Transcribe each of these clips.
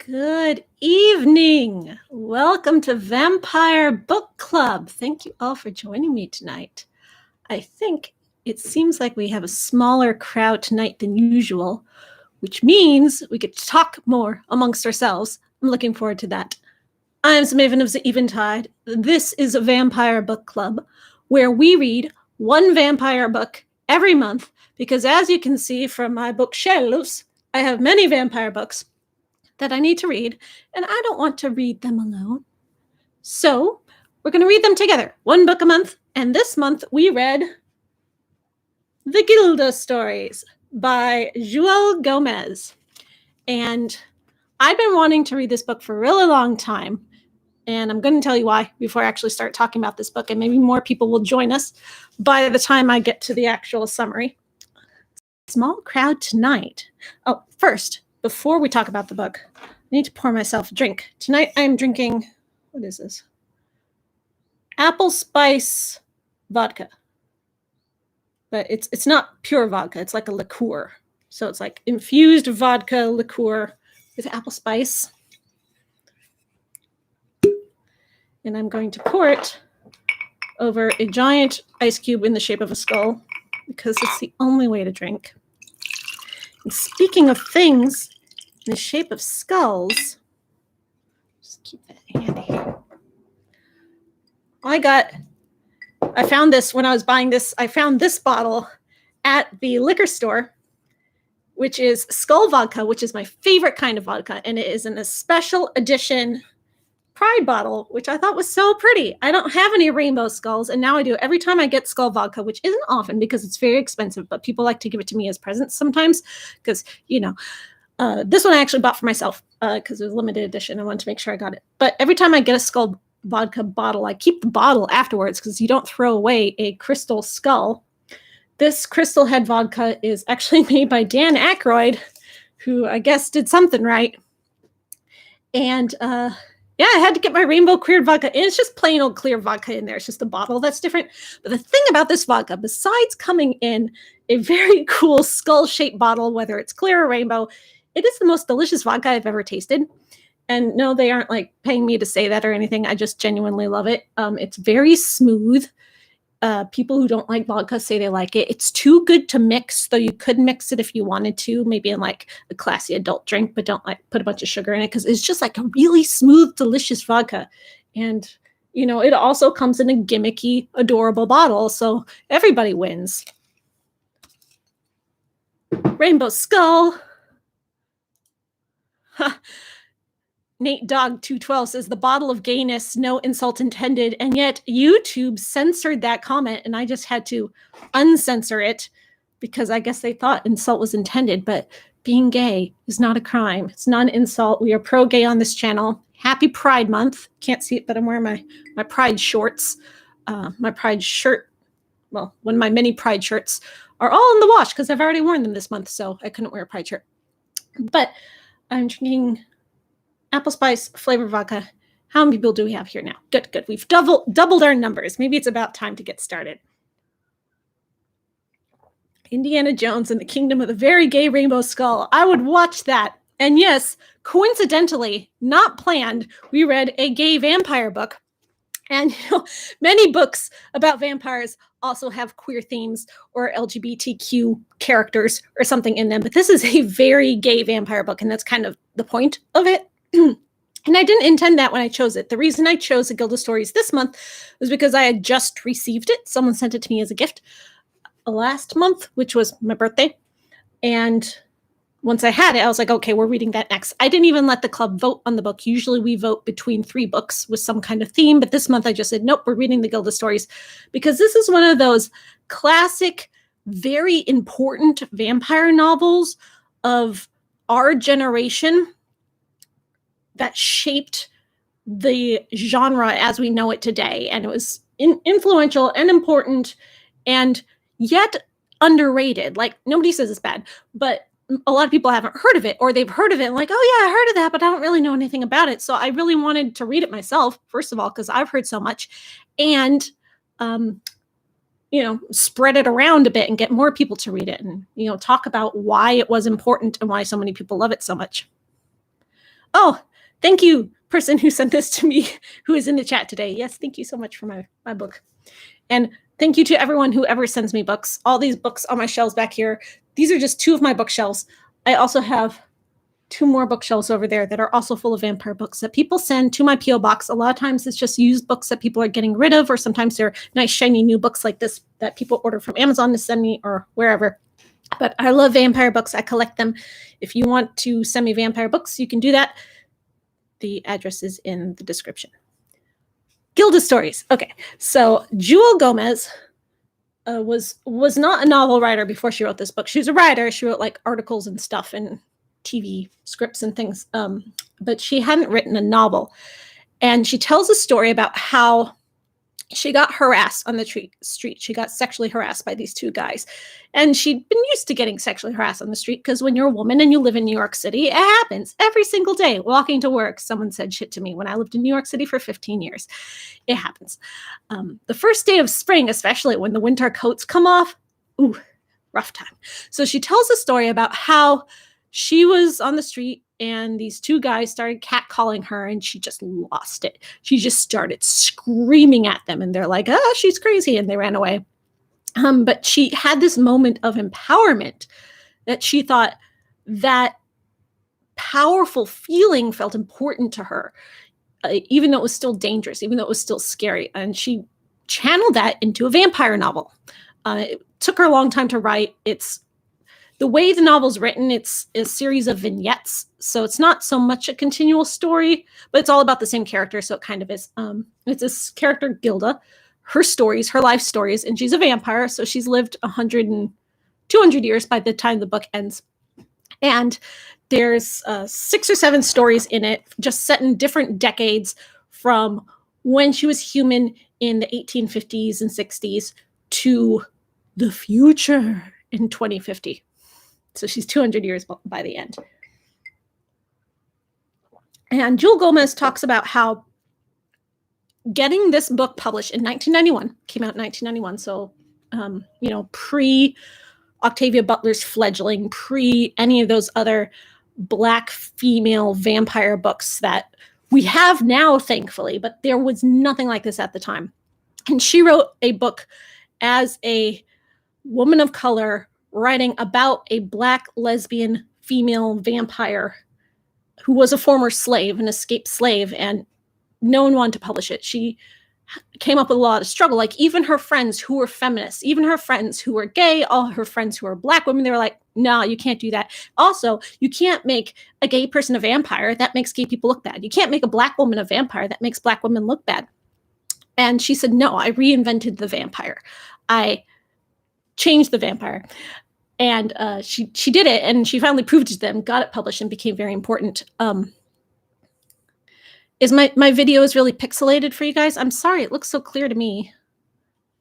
Good evening. Welcome to Vampire Book Club. Thank you all for joining me tonight. I think it seems like we have a smaller crowd tonight than usual, which means we get to talk more amongst ourselves. I'm looking forward to that. I'm Maven of the Eventide. This is a Vampire Book Club where we read one vampire book every month because, as you can see from my bookshelves, I have many vampire books that I need to read, and I don't want to read them alone. So we're going to read them together, one book a month, and this month we read The Gilda Stories by Jewelle Gómez. And I've been wanting to read this book for a really long time, and I'm going to tell you why before I actually start talking about this book, and maybe more people will join us by the time I get to the actual summary. Small crowd tonight. Oh, first, before we talk about the book, I need to pour myself a drink. Tonight I'm drinking, what is this? Apple spice vodka. But it's not pure vodka. It's like a liqueur. So it's like infused vodka liqueur with apple spice. And I'm going to pour it over a giant ice cube in the shape of a skull because it's the only way to drink. And speaking of things in the shape of skulls, just keep that handy. I found this when I was buying this. I found this bottle at the liquor store, which is Skull Vodka, which is my favorite kind of vodka. And it is in a special edition Pride bottle, which I thought was so pretty. I don't have any rainbow skulls, and now I do. Every time I get Skull Vodka, which isn't often because it's very expensive, but people like to give it to me as presents sometimes because, this one I actually bought for myself because it was limited edition. I wanted to make sure I got it. But every time I get a Skull Vodka bottle, I keep the bottle afterwards because you don't throw away a crystal skull. This Crystal Head vodka is actually made by Dan Aykroyd, who I guess did something right. And yeah, I had to get my rainbow clear vodka. And it's just plain old clear vodka in there. It's just the bottle that's different. But the thing about this vodka, besides coming in a very cool skull-shaped bottle, whether it's clear or rainbow, it is the most delicious vodka I've ever tasted. And no, they aren't like paying me to say that or anything. I just genuinely love it. It's very smooth. People who don't like vodka say they like it. It's too good to mix, though you could mix it if you wanted to, maybe in like a classy adult drink, but don't like put a bunch of sugar in it because it's just like a really smooth, delicious vodka. And, it also comes in a gimmicky, adorable bottle, so everybody wins. Rainbow Skull. Nate Dog 212 says the bottle of gayness, no insult intended, and yet YouTube censored that comment, and I just had to uncensor it because I guess they thought insult was intended, but being gay is not a crime. It's not an insult. We are pro-gay on this channel. Happy Pride Month. Can't see it, but I'm wearing my Pride shorts, my Pride shirt. Well, one of my many Pride shirts are all in the wash because I've already worn them this month, so I couldn't wear a Pride shirt. But I'm drinking apple spice flavored vodka. How many people do we have here now? Good. We've doubled our numbers. Maybe it's about time to get started. Indiana Jones and the Kingdom of the Very Gay Rainbow Skull. I would watch that. And yes, coincidentally, not planned, we read a gay vampire book. And many books about vampires also have queer themes or LGBTQ characters or something in them. But this is a very gay vampire book, and that's kind of the point of it. And I didn't intend that when I chose it. The reason I chose the Gilda Stories this month was because I had just received it. Someone sent it to me as a gift last month, which was my birthday. And once I had it, I was like, okay, we're reading that next. I didn't even let the club vote on the book. Usually we vote between 3 books with some kind of theme. But this month I just said, nope, we're reading the Gilda Stories because this is one of those classic, very important vampire novels of our generation that shaped the genre as we know it today. And it was influential and important and yet underrated. Like, nobody says it's bad, but a lot of people haven't heard of it, or they've heard of it and like, oh yeah, I heard of that, but I don't really know anything about it. So I really wanted to read it myself, first of all, because I've heard so much, and spread it around a bit and get more people to read it and, talk about why it was important and why so many people love it so much. Oh, thank you, person who sent this to me, who is in the chat today. Yes, thank you so much for my book. And thank you to everyone who ever sends me books. All these books on my shelves back here. These are just 2 of my bookshelves. I also have 2 more bookshelves over there that are also full of vampire books that people send to my P.O. box. A lot of times it's just used books that people are getting rid of, or sometimes they're nice, shiny new books like this that people order from Amazon to send me or wherever. But I love vampire books. I collect them. If you want to send me vampire books, you can do that. The address is in the description. Gilda Stories. Okay, so Jewelle Gómez was not a novel writer before she wrote this book. She was a writer. She wrote like articles and stuff and TV scripts and things, but she hadn't written a novel. And she tells a story about how she got harassed on the street. She got sexually harassed by these 2 guys. And she'd been used to getting sexually harassed on the street because when you're a woman and you live in New York City, it happens every single day. Walking to work, someone said shit to me when I lived in New York City for 15 years. It happens. The first day of spring, especially when the winter coats come off, ooh, rough time. So she tells a story about how she was on the street and these 2 guys started catcalling her and she just lost it. She just started screaming at them and they're like, oh, she's crazy. And they ran away. But she had this moment of empowerment that she thought that powerful feeling felt important to her, even though it was still dangerous, even though it was still scary. And she channeled that into a vampire novel. It took her a long time to write. It's the way the novel's written, it's a series of vignettes. So it's not so much a continual story, but it's all about the same character. So it kind of is. It's this character, Gilda, her stories, her life stories, and she's a vampire. So she's lived 100 and 200 years by the time the book ends. And there's 6 or 7 stories in it, just set in different decades from when she was human in the 1850s and 60s to the future in 2050. So she's 200 years by the end. And Jewelle Gómez talks about how getting this book published in 1991, came out in 1991, so, pre Octavia Butler's Fledgling, pre any of those other Black female vampire books that we have now, thankfully, but there was nothing like this at the time. And she wrote a book as a woman of color writing about a Black lesbian female vampire who was a former slave, an escaped slave, and no one wanted to publish it. She came up with a lot of struggle. Like even her friends who were feminists, even her friends who were gay, all her friends who were Black women, they were like, no, you can't do that. Also, you can't make a gay person a vampire. That makes gay people look bad. You can't make a Black woman a vampire. That makes Black women look bad. And she said, no, I reinvented the vampire. I changed the vampire. And she did it, and she finally proved it to them, got it published, and became very important. Is my video is really pixelated for you guys? I'm sorry, it looks so clear to me.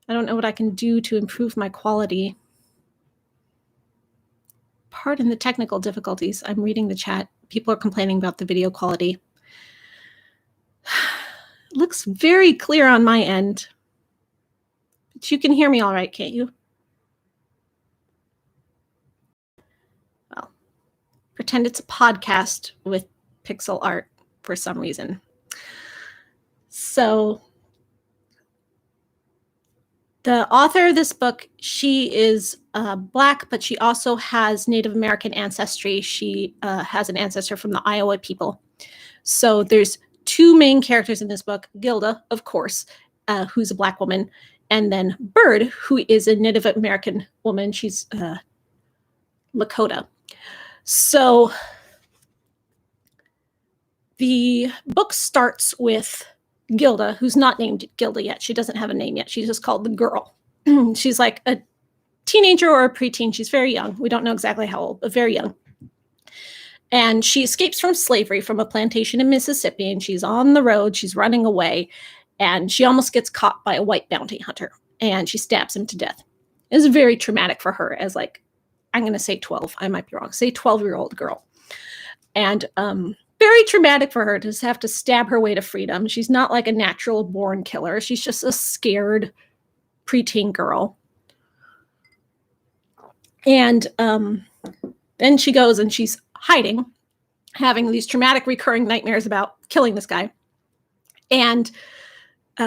I don't know what I can do to improve my quality. Pardon the technical difficulties. I'm reading the chat. People are complaining about the video quality. It looks very clear on my end. But you can hear me all right, can't you? Well, pretend it's a podcast with pixel art for some reason. So the author of this book, she is Black, but she also has Native American ancestry. She has an ancestor from the Iowa people. So there's 2 main characters in this book, Gilda, of course, who's a Black woman, and then Bird, who is a Native American woman. She's Lakota. So the book starts with Gilda, who's not named Gilda yet. She doesn't have a name yet. She's just called the girl. She's like a teenager or a preteen. She's very young. We don't know exactly how old, but very young. And she escapes from slavery from a plantation in Mississippi, and she's on the road. She's running away, and she almost gets caught by a white bounty hunter, and she stabs him to death. It's very traumatic for her as, like, I'm going to say 12. I might be wrong. Say 12-year-old girl. And very traumatic for her to just have to stab her way to freedom. She's not like a natural born killer. She's just a scared preteen girl. And then she goes and she's hiding. having these traumatic recurring nightmares about killing this guy. And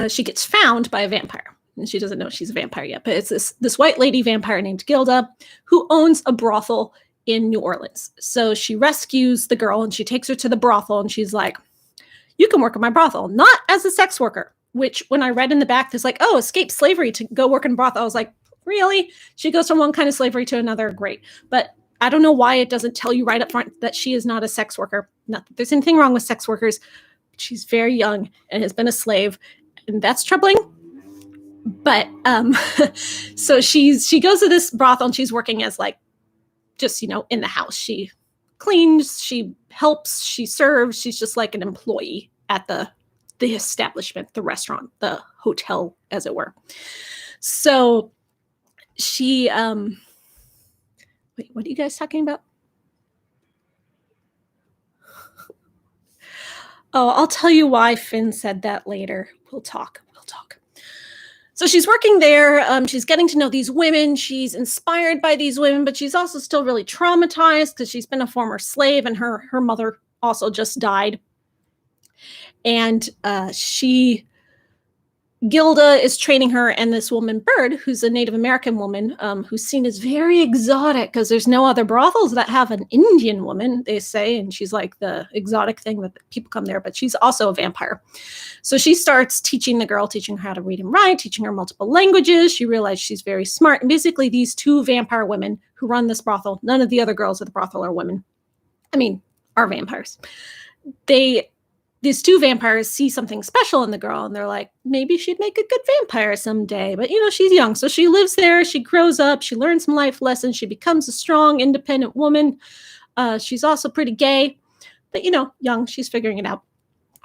she gets found by a vampire. And she doesn't know she's a vampire yet, but it's this white lady vampire named Gilda who owns a brothel in New Orleans. So she rescues the girl and she takes her to the brothel and she's like, you can work at my brothel, not as a sex worker, which when I read in the back, there's like, oh, escape slavery to go work in a brothel. I was like, really? She goes from one kind of slavery to another. Great. But I don't know why it doesn't tell you right up front that she is not a sex worker. Not that there's anything wrong with sex workers. She's very young and has been a slave, and that's troubling. But so she goes to this brothel and she's working as like just, in the house. She cleans, she helps, she serves. She's just like an employee at the establishment, the restaurant, the hotel, as it were. So she wait, what are you guys talking about? Oh, I'll tell you why Finn said that later. We'll talk. So she's working there. She's getting to know these women. She's inspired by these women, but she's also still really traumatized because she's been a former slave and her mother also just died. And Gilda is training her and this woman, Bird, who's a Native American woman, who's seen as very exotic because there's no other brothels that have an Indian woman, they say. And she's like the exotic thing that people come there, but she's also a vampire. So she starts teaching the girl, teaching her how to read and write, teaching her multiple languages. She realized she's very smart. And basically these two vampire women who run this brothel, none of the other girls at the brothel are women. Are vampires. These two vampires see something special in the girl and they're like, maybe she'd make a good vampire someday. But, she's young. So she lives there. She grows up. She learns some life lessons. She becomes a strong, independent woman. She's also pretty gay. But, young. She's figuring it out.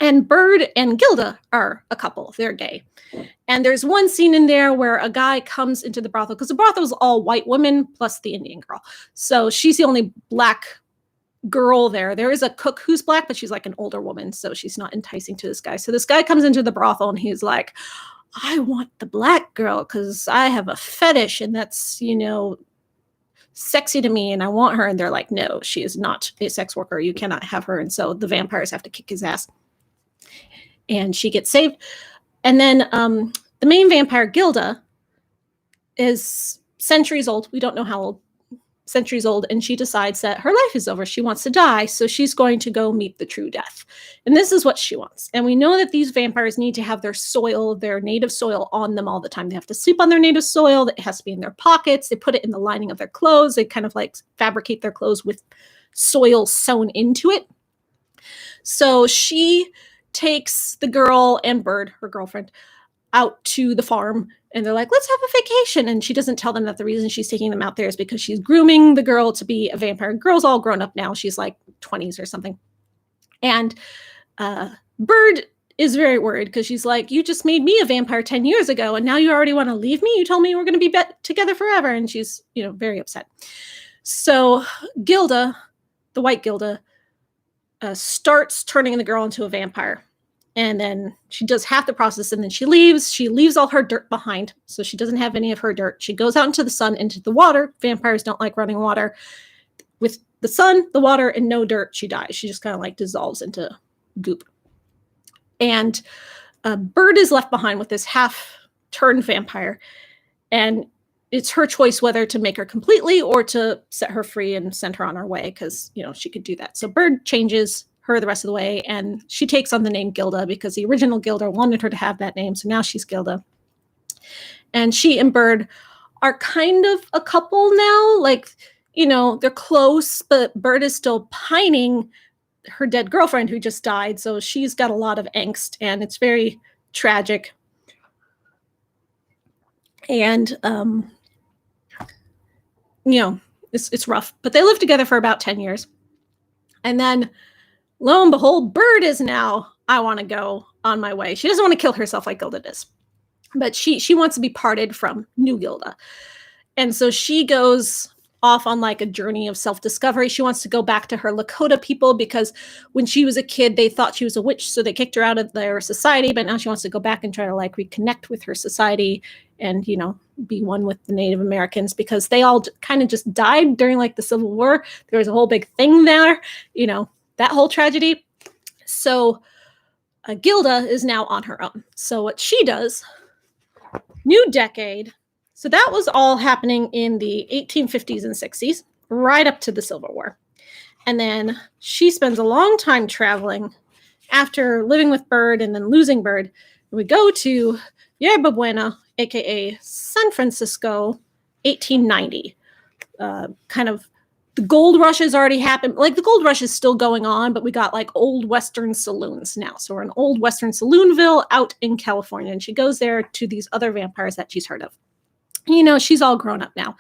And Bird and Gilda are a couple. They're gay. And there's one scene in there where a guy comes into the brothel because the brothel is all white women plus the Indian girl. So she's the only black girl there. There is a cook who's black, but she's like an older woman, so she's not enticing to this guy. So this guy comes into the brothel and he's like, I want the black girl because I have a fetish and that's, sexy to me and I want her. And they're like, no, she is not a sex worker. You cannot have her. And so the vampires have to kick his ass. And she gets saved. And then the main vampire, Gilda, is centuries old. We don't know how old. Centuries old, and she decides that her life is over. She wants to die, so she's going to go meet the true death. And this is what she wants. And we know that these vampires need to have their soil, their native soil, on them all the time. They have to sleep on their native soil. It has to be in their pockets. They put it in the lining of their clothes. They kind of like fabricate their clothes with soil sewn into it. So she takes the girl and Bird, her girlfriend, out to the farm. And they're like, let's have a vacation. And she doesn't tell them that the reason she's taking them out there is because she's grooming the girl to be a vampire. Girl's all grown up now. She's like 20s or something. And Bird is very worried because she's like, you just made me a vampire 10 years ago. And now you already want to leave me? You told me we're going to be together forever. And she's, very upset. So Gilda, the white Gilda, starts turning the girl into a vampire. And then she does half the process and then she leaves. She leaves all her dirt behind. So she doesn't have any of her dirt. She goes out into the sun, into the water. Vampires don't like running water. With the sun, the water, and no dirt, she dies. She just kind of like dissolves into goop. And Bird is left behind with this half-turned vampire. And it's her choice whether to make her completely or to set her free and send her on her way because, she could do that. So Bird changes her the rest of the way, and she takes on the name Gilda because the original Gilda wanted her to have that name, so now she's Gilda. And she and Bird are kind of a couple now, they're close, but Bird is still pining her dead girlfriend who just died, so she's got a lot of angst, and it's very tragic. And, it's rough, but they live together for about 10 years. And then lo and behold, Bird is now, I want to go on my way. She doesn't want to kill herself like Gilda does, but she wants to be parted from new Gilda. And so she goes off on like a journey of self-discovery. She wants to go back to her Lakota people because when she was a kid, they thought she was a witch, so they kicked her out of their society, but now she wants to go back and try to like reconnect with her society and, be one with the Native Americans because they all kind of just died during like the Civil War. There was a whole big thing there, that whole tragedy. So Gilda is now on her own. So what she does, new decade. So that was all happening in the 1850s and 60s, right up to the Civil War. And then she spends a long time traveling after living with Bird and then losing Bird. We go to Yerba Buena, aka San Francisco, 1890. Kind of the gold rush has already happened. Like the gold rush is still going on, but we got like old Western saloons now. So we're in old Western Saloonville out in California. And she goes there to these other vampires that she's heard of. You know, she's all grown up now,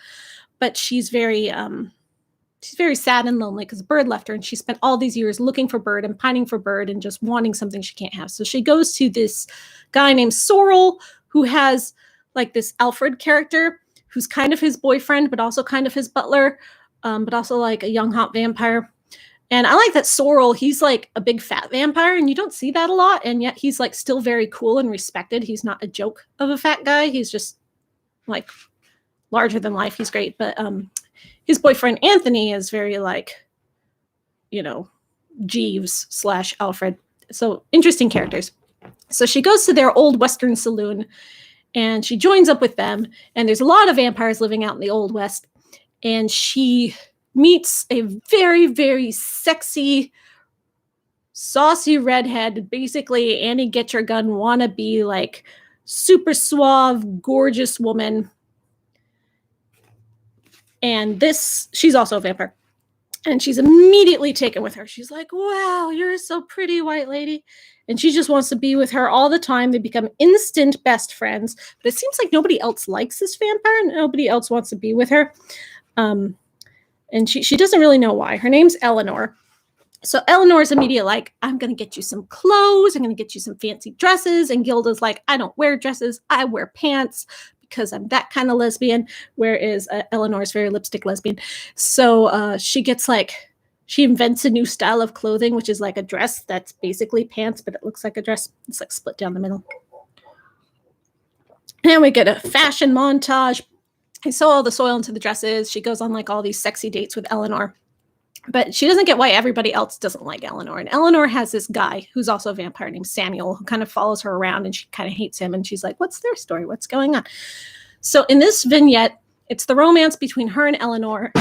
but she's very sad and lonely because Bird left her, and she spent all these years looking for Bird and pining for Bird and just wanting something she can't have. So she goes to this guy named Sorrel, who has like this Alfred character who's kind of his boyfriend, but also kind of his butler, but also like a young hot vampire. And I like that Sorrel, he's like a big fat vampire, and you don't see that a lot, and yet he's like still very cool and respected. He's not a joke of a fat guy. He's just like larger than life. He's great. But his boyfriend Anthony is very like, you know, Jeeves / Alfred. So interesting characters. So she goes to their old Western saloon and she joins up with them. And there's a lot of vampires living out in the Old West. And she meets a very, very sexy, saucy redhead, basically Annie Get Your Gun wannabe, like super suave, gorgeous woman. And she's also a vampire. And she's immediately taken with her. She's like, wow, you're so pretty, white lady. And she just wants to be with her all the time. They become instant best friends. But it seems like nobody else likes this vampire. Nobody else wants to be with her. And she doesn't really know why. Her name's Eleanor. So Eleanor's immediately like, I'm going to get you some clothes. I'm going to get you some fancy dresses. And Gilda's like, I don't wear dresses. I wear pants because I'm that kind of lesbian. Whereas Eleanor's very lipstick lesbian. So she invents a new style of clothing, which is like a dress that's basically pants, but it looks like a dress. It's like split down the middle. And we get a fashion montage. I sew all the soil into the dresses. She goes on like all these sexy dates with Eleanor. But she doesn't get why everybody else doesn't like Eleanor. And Eleanor has this guy who's also a vampire named Samuel who kind of follows her around, and she kind of hates him. And she's like, what's their story? What's going on? So in this vignette, it's the romance between her and Eleanor,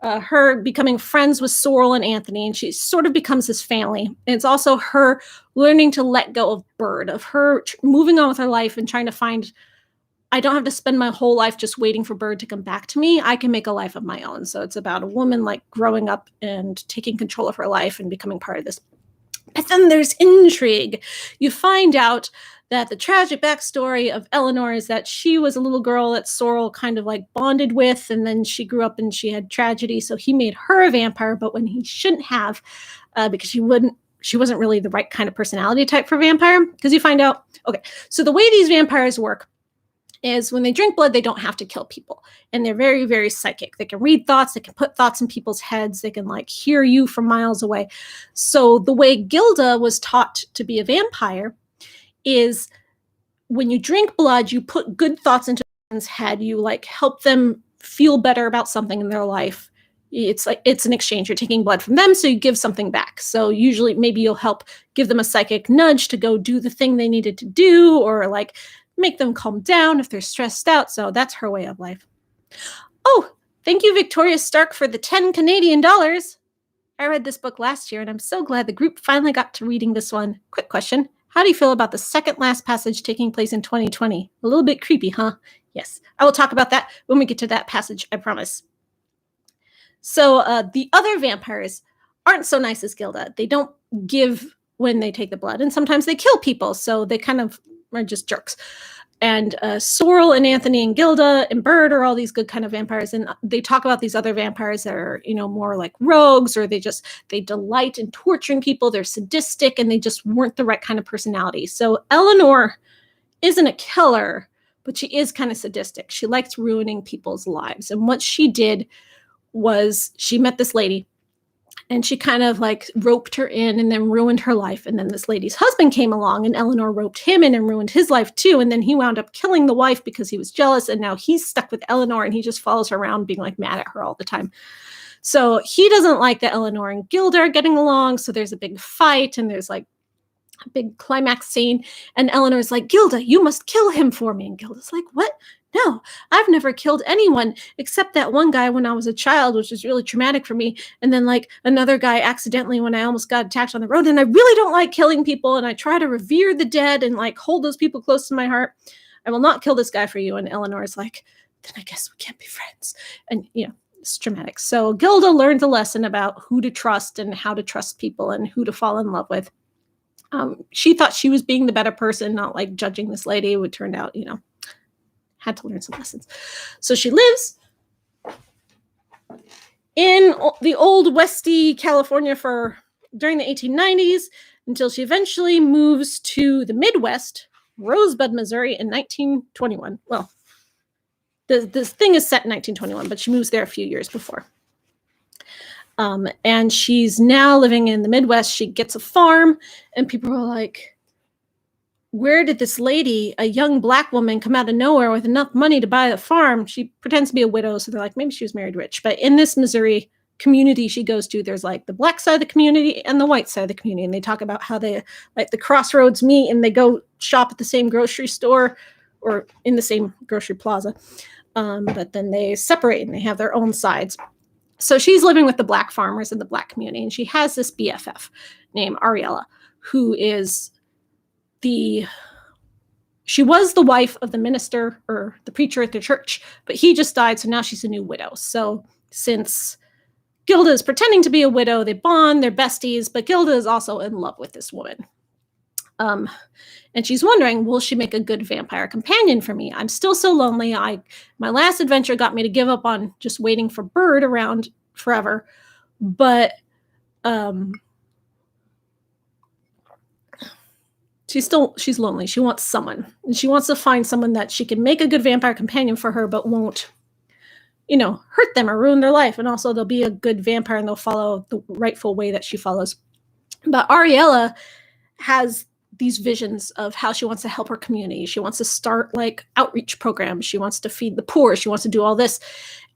her becoming friends with Sorrel and Anthony, and she sort of becomes his family. And it's also her learning to let go of Bird, of her moving on with her life and trying to find, I don't have to spend my whole life just waiting for Bird to come back to me. I can make a life of my own. So it's about a woman like growing up and taking control of her life and becoming part of this. But then there's intrigue. You find out that the tragic backstory of Eleanor is that she was a little girl that Sorrel kind of like bonded with, and then she grew up and she had tragedy. So he made her a vampire, but when he shouldn't have, because she wasn't really the right kind of personality type for vampire. Because you find out, okay, so the way these vampires work is when they drink blood, they don't have to kill people. And they're very, very psychic. They can read thoughts. They can put thoughts in people's heads. They can like hear you from miles away. So the way Gilda was taught to be a vampire is when you drink blood, you put good thoughts into someone's head. You like help them feel better about something in their life. It's like, it's an exchange. You're taking blood from them, so you give something back. So usually maybe you'll help give them a psychic nudge to go do the thing they needed to do, or like make them calm down if they're stressed out. So that's her way of life. Oh, thank you, Victoria Stark, for the 10 Canadian dollars. I read this book last year, and I'm so glad the group finally got to reading this one. Quick question. How do you feel about the second last passage taking place in 2020? A little bit creepy, huh? Yes, I will talk about that when we get to that passage, I promise. So the other vampires aren't so nice as Gilda. They don't give when they take the blood, and sometimes they kill people, so they kind of are just jerks. And Sorrel and Anthony and Gilda and Bird are all these good kind of vampires. And they talk about these other vampires that are, you know, more like rogues, or they delight in torturing people. They're sadistic, and they just weren't the right kind of personality. So Eleanor isn't a killer, but she is kind of sadistic. She likes ruining people's lives. And what she did was she met this lady, and she kind of like roped her in and then ruined her life. And then this lady's husband came along, and Eleanor roped him in and ruined his life too. And then he wound up killing the wife because he was jealous. And now he's stuck with Eleanor, and he just follows her around being like mad at her all the time. So he doesn't like that Eleanor and Gilda are getting along. So there's a big fight and there's like a big climax scene. And Eleanor's like, Gilda, you must kill him for me. And Gilda's like, what? No, I've never killed anyone except that one guy when I was a child, which was really traumatic for me. And then like another guy accidentally when I almost got attacked on the road. And I really don't like killing people. And I try to revere the dead and like hold those people close to my heart. I will not kill this guy for you. And Eleanor's like, then I guess we can't be friends. And, you know, it's dramatic. So Gilda learned a lesson about who to trust and how to trust people and who to fall in love with. She thought she was being the better person, not like judging this lady, who turned out, you know, had to learn some lessons. So she lives in the old Westy California during the 1890s until she eventually moves to the Midwest, Rosebud, Missouri in 1921. Well, this thing is set in 1921, but she moves there a few years before. And she's now living in the Midwest. She gets a farm, and people are like, where did this lady, a young Black woman, come out of nowhere with enough money to buy a farm? She pretends to be a widow, so they're like, maybe she was married rich. But in this Missouri community she goes to, there's like the Black side of the community and the white side of the community. And they talk about how they, like, the crossroads meet and they go shop at the same grocery store or in the same grocery plaza. But then they separate and they have their own sides. So she's living with the Black farmers in the Black community, and she has this BFF named Ariella, who is she was the wife of the minister or the preacher at the church, but he just died, so now she's a new widow. So since Gilda is pretending to be a widow, they bond, they're besties, but Gilda is also in love with this woman. And she's wondering, will she make a good vampire companion for me? I'm still so lonely. My last adventure got me to give up on just waiting for Bird around forever. But she's lonely. She wants someone. And she wants to find someone that she can make a good vampire companion for her, but won't, you know, hurt them or ruin their life. And also they'll be a good vampire and they'll follow the rightful way that she follows. But Ariella has these visions of how she wants to help her community. She wants to start like outreach programs. She wants to feed the poor. She wants to do all this.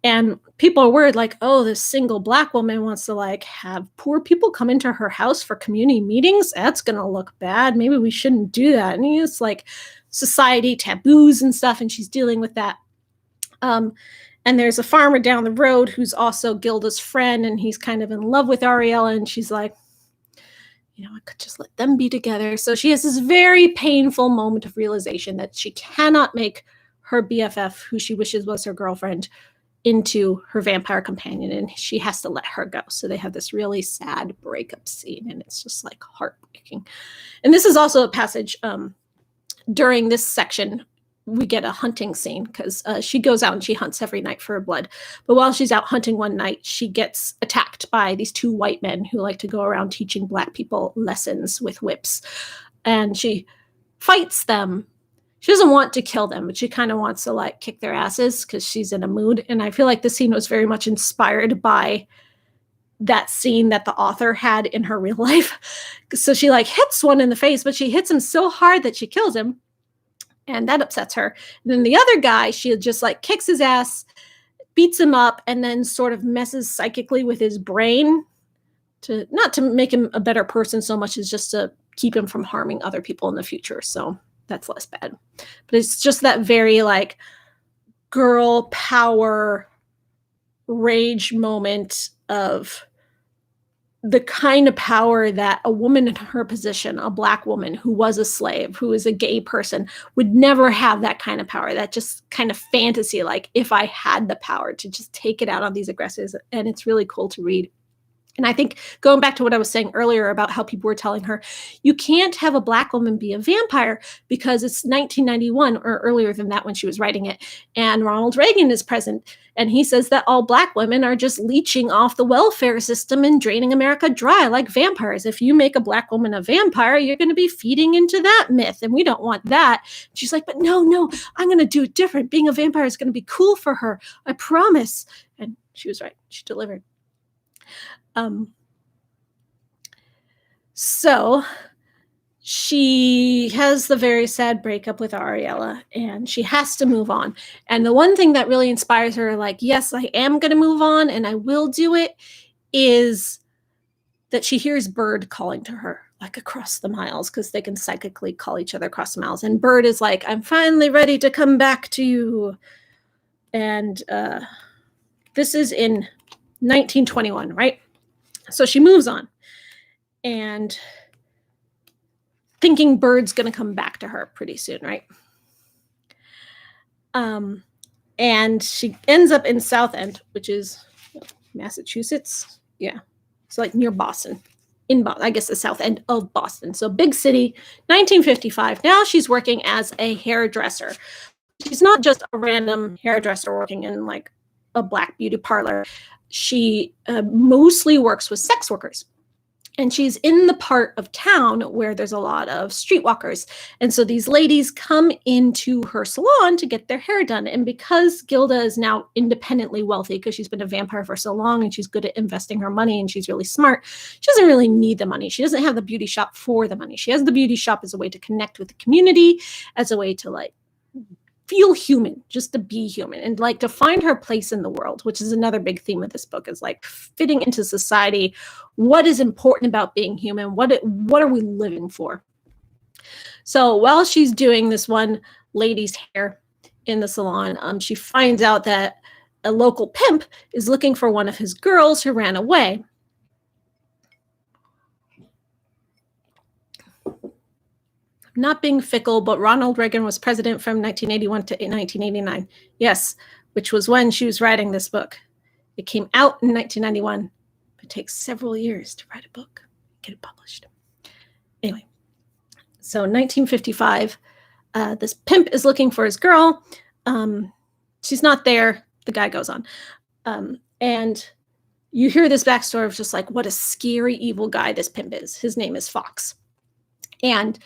And people are worried like, oh, this single Black woman wants to like have poor people come into her house for community meetings. That's going to look bad. Maybe we shouldn't do that. And it's like society taboos and stuff. And she's dealing with that. And there's a farmer down the road who's also Gilda's friend. And he's kind of in love with Ariella. And she's like, you know, I could just let them be together. So she has this very painful moment of realization that she cannot make her BFF, who she wishes was her girlfriend, into her vampire companion, and she has to let her go. So they have this really sad breakup scene, and it's just like heartbreaking. And this is also a passage during this section. We get a hunting scene because she goes out and she hunts every night for her blood. But while she's out hunting one night, she gets attacked by these two white men who like to go around teaching Black people lessons with whips. And she fights them. She doesn't want to kill them, but she kind of wants to like kick their asses because she's in a mood. And I feel like this scene was very much inspired by that scene that the author had in her real life. So she like hits one in the face, but she hits him so hard that she kills him. And that upsets her. And then the other guy, she just like kicks his ass, beats him up, and then sort of messes psychically with his brain to not to make him a better person so much as just to keep him from harming other people in the future. So that's less bad. But it's just that very like girl power rage moment of the kind of power that a woman in her position, a Black woman who was a slave, who is a gay person, would never have that kind of power, that just kind of fantasy, like if I had the power to just take it out on these aggressors. And it's really cool to read. And I think going back to what I was saying earlier about how people were telling her, you can't have a Black woman be a vampire because it's 1991 or earlier than that when she was writing it. And Ronald Reagan is present. And he says that all Black women are just leeching off the welfare system and draining America dry like vampires. If you make a Black woman a vampire, you're going to be feeding into that myth. And we don't want that. She's like, but no, I'm going to do it different. Being a vampire is going to be cool for her. I promise. And she was right. She delivered. So she has the very sad breakup with Ariella, and she has to move on. And the one thing that really inspires her, like, yes, I am going to move on and I will do it, is that she hears Bird calling to her, like across the miles, because they can psychically call each other across the miles. And Bird is like, I'm finally ready to come back to you. And this is in 1921, right? So she moves on. And thinking Bird's going to come back to her pretty soon, right? And she ends up in South End, which is Massachusetts. Yeah, it's like near Boston. I guess the South End of Boston. So big city, 1955. Now she's working as a hairdresser. She's not just a random hairdresser working in like a black beauty parlor. She mostly works with sex workers. And she's in the part of town where there's a lot of streetwalkers. And so these ladies come into her salon to get their hair done. And because Gilda is now independently wealthy, because she's been a vampire for so long and she's good at investing her money and she's really smart, she doesn't really need the money. She doesn't have the beauty shop for the money. She has the beauty shop as a way to connect with the community, as a way to like feel human, just to be human, and like to find her place in the world, which is another big theme of this book, is like fitting into society. What is important about being human? What are we living for? So while she's doing this one lady's hair in the salon, she finds out that a local pimp is looking for one of his girls who ran away. Not being fickle, but Ronald Reagan was president from 1981 to 1989. Yes, which was when she was writing this book. It came out in 1991, but it takes several years to write a book, get it published. Anyway, so 1955, this pimp is looking for his girl. She's not there. The guy goes on. And you hear this backstory of just like what a scary, evil guy this pimp is. His name is Fox. And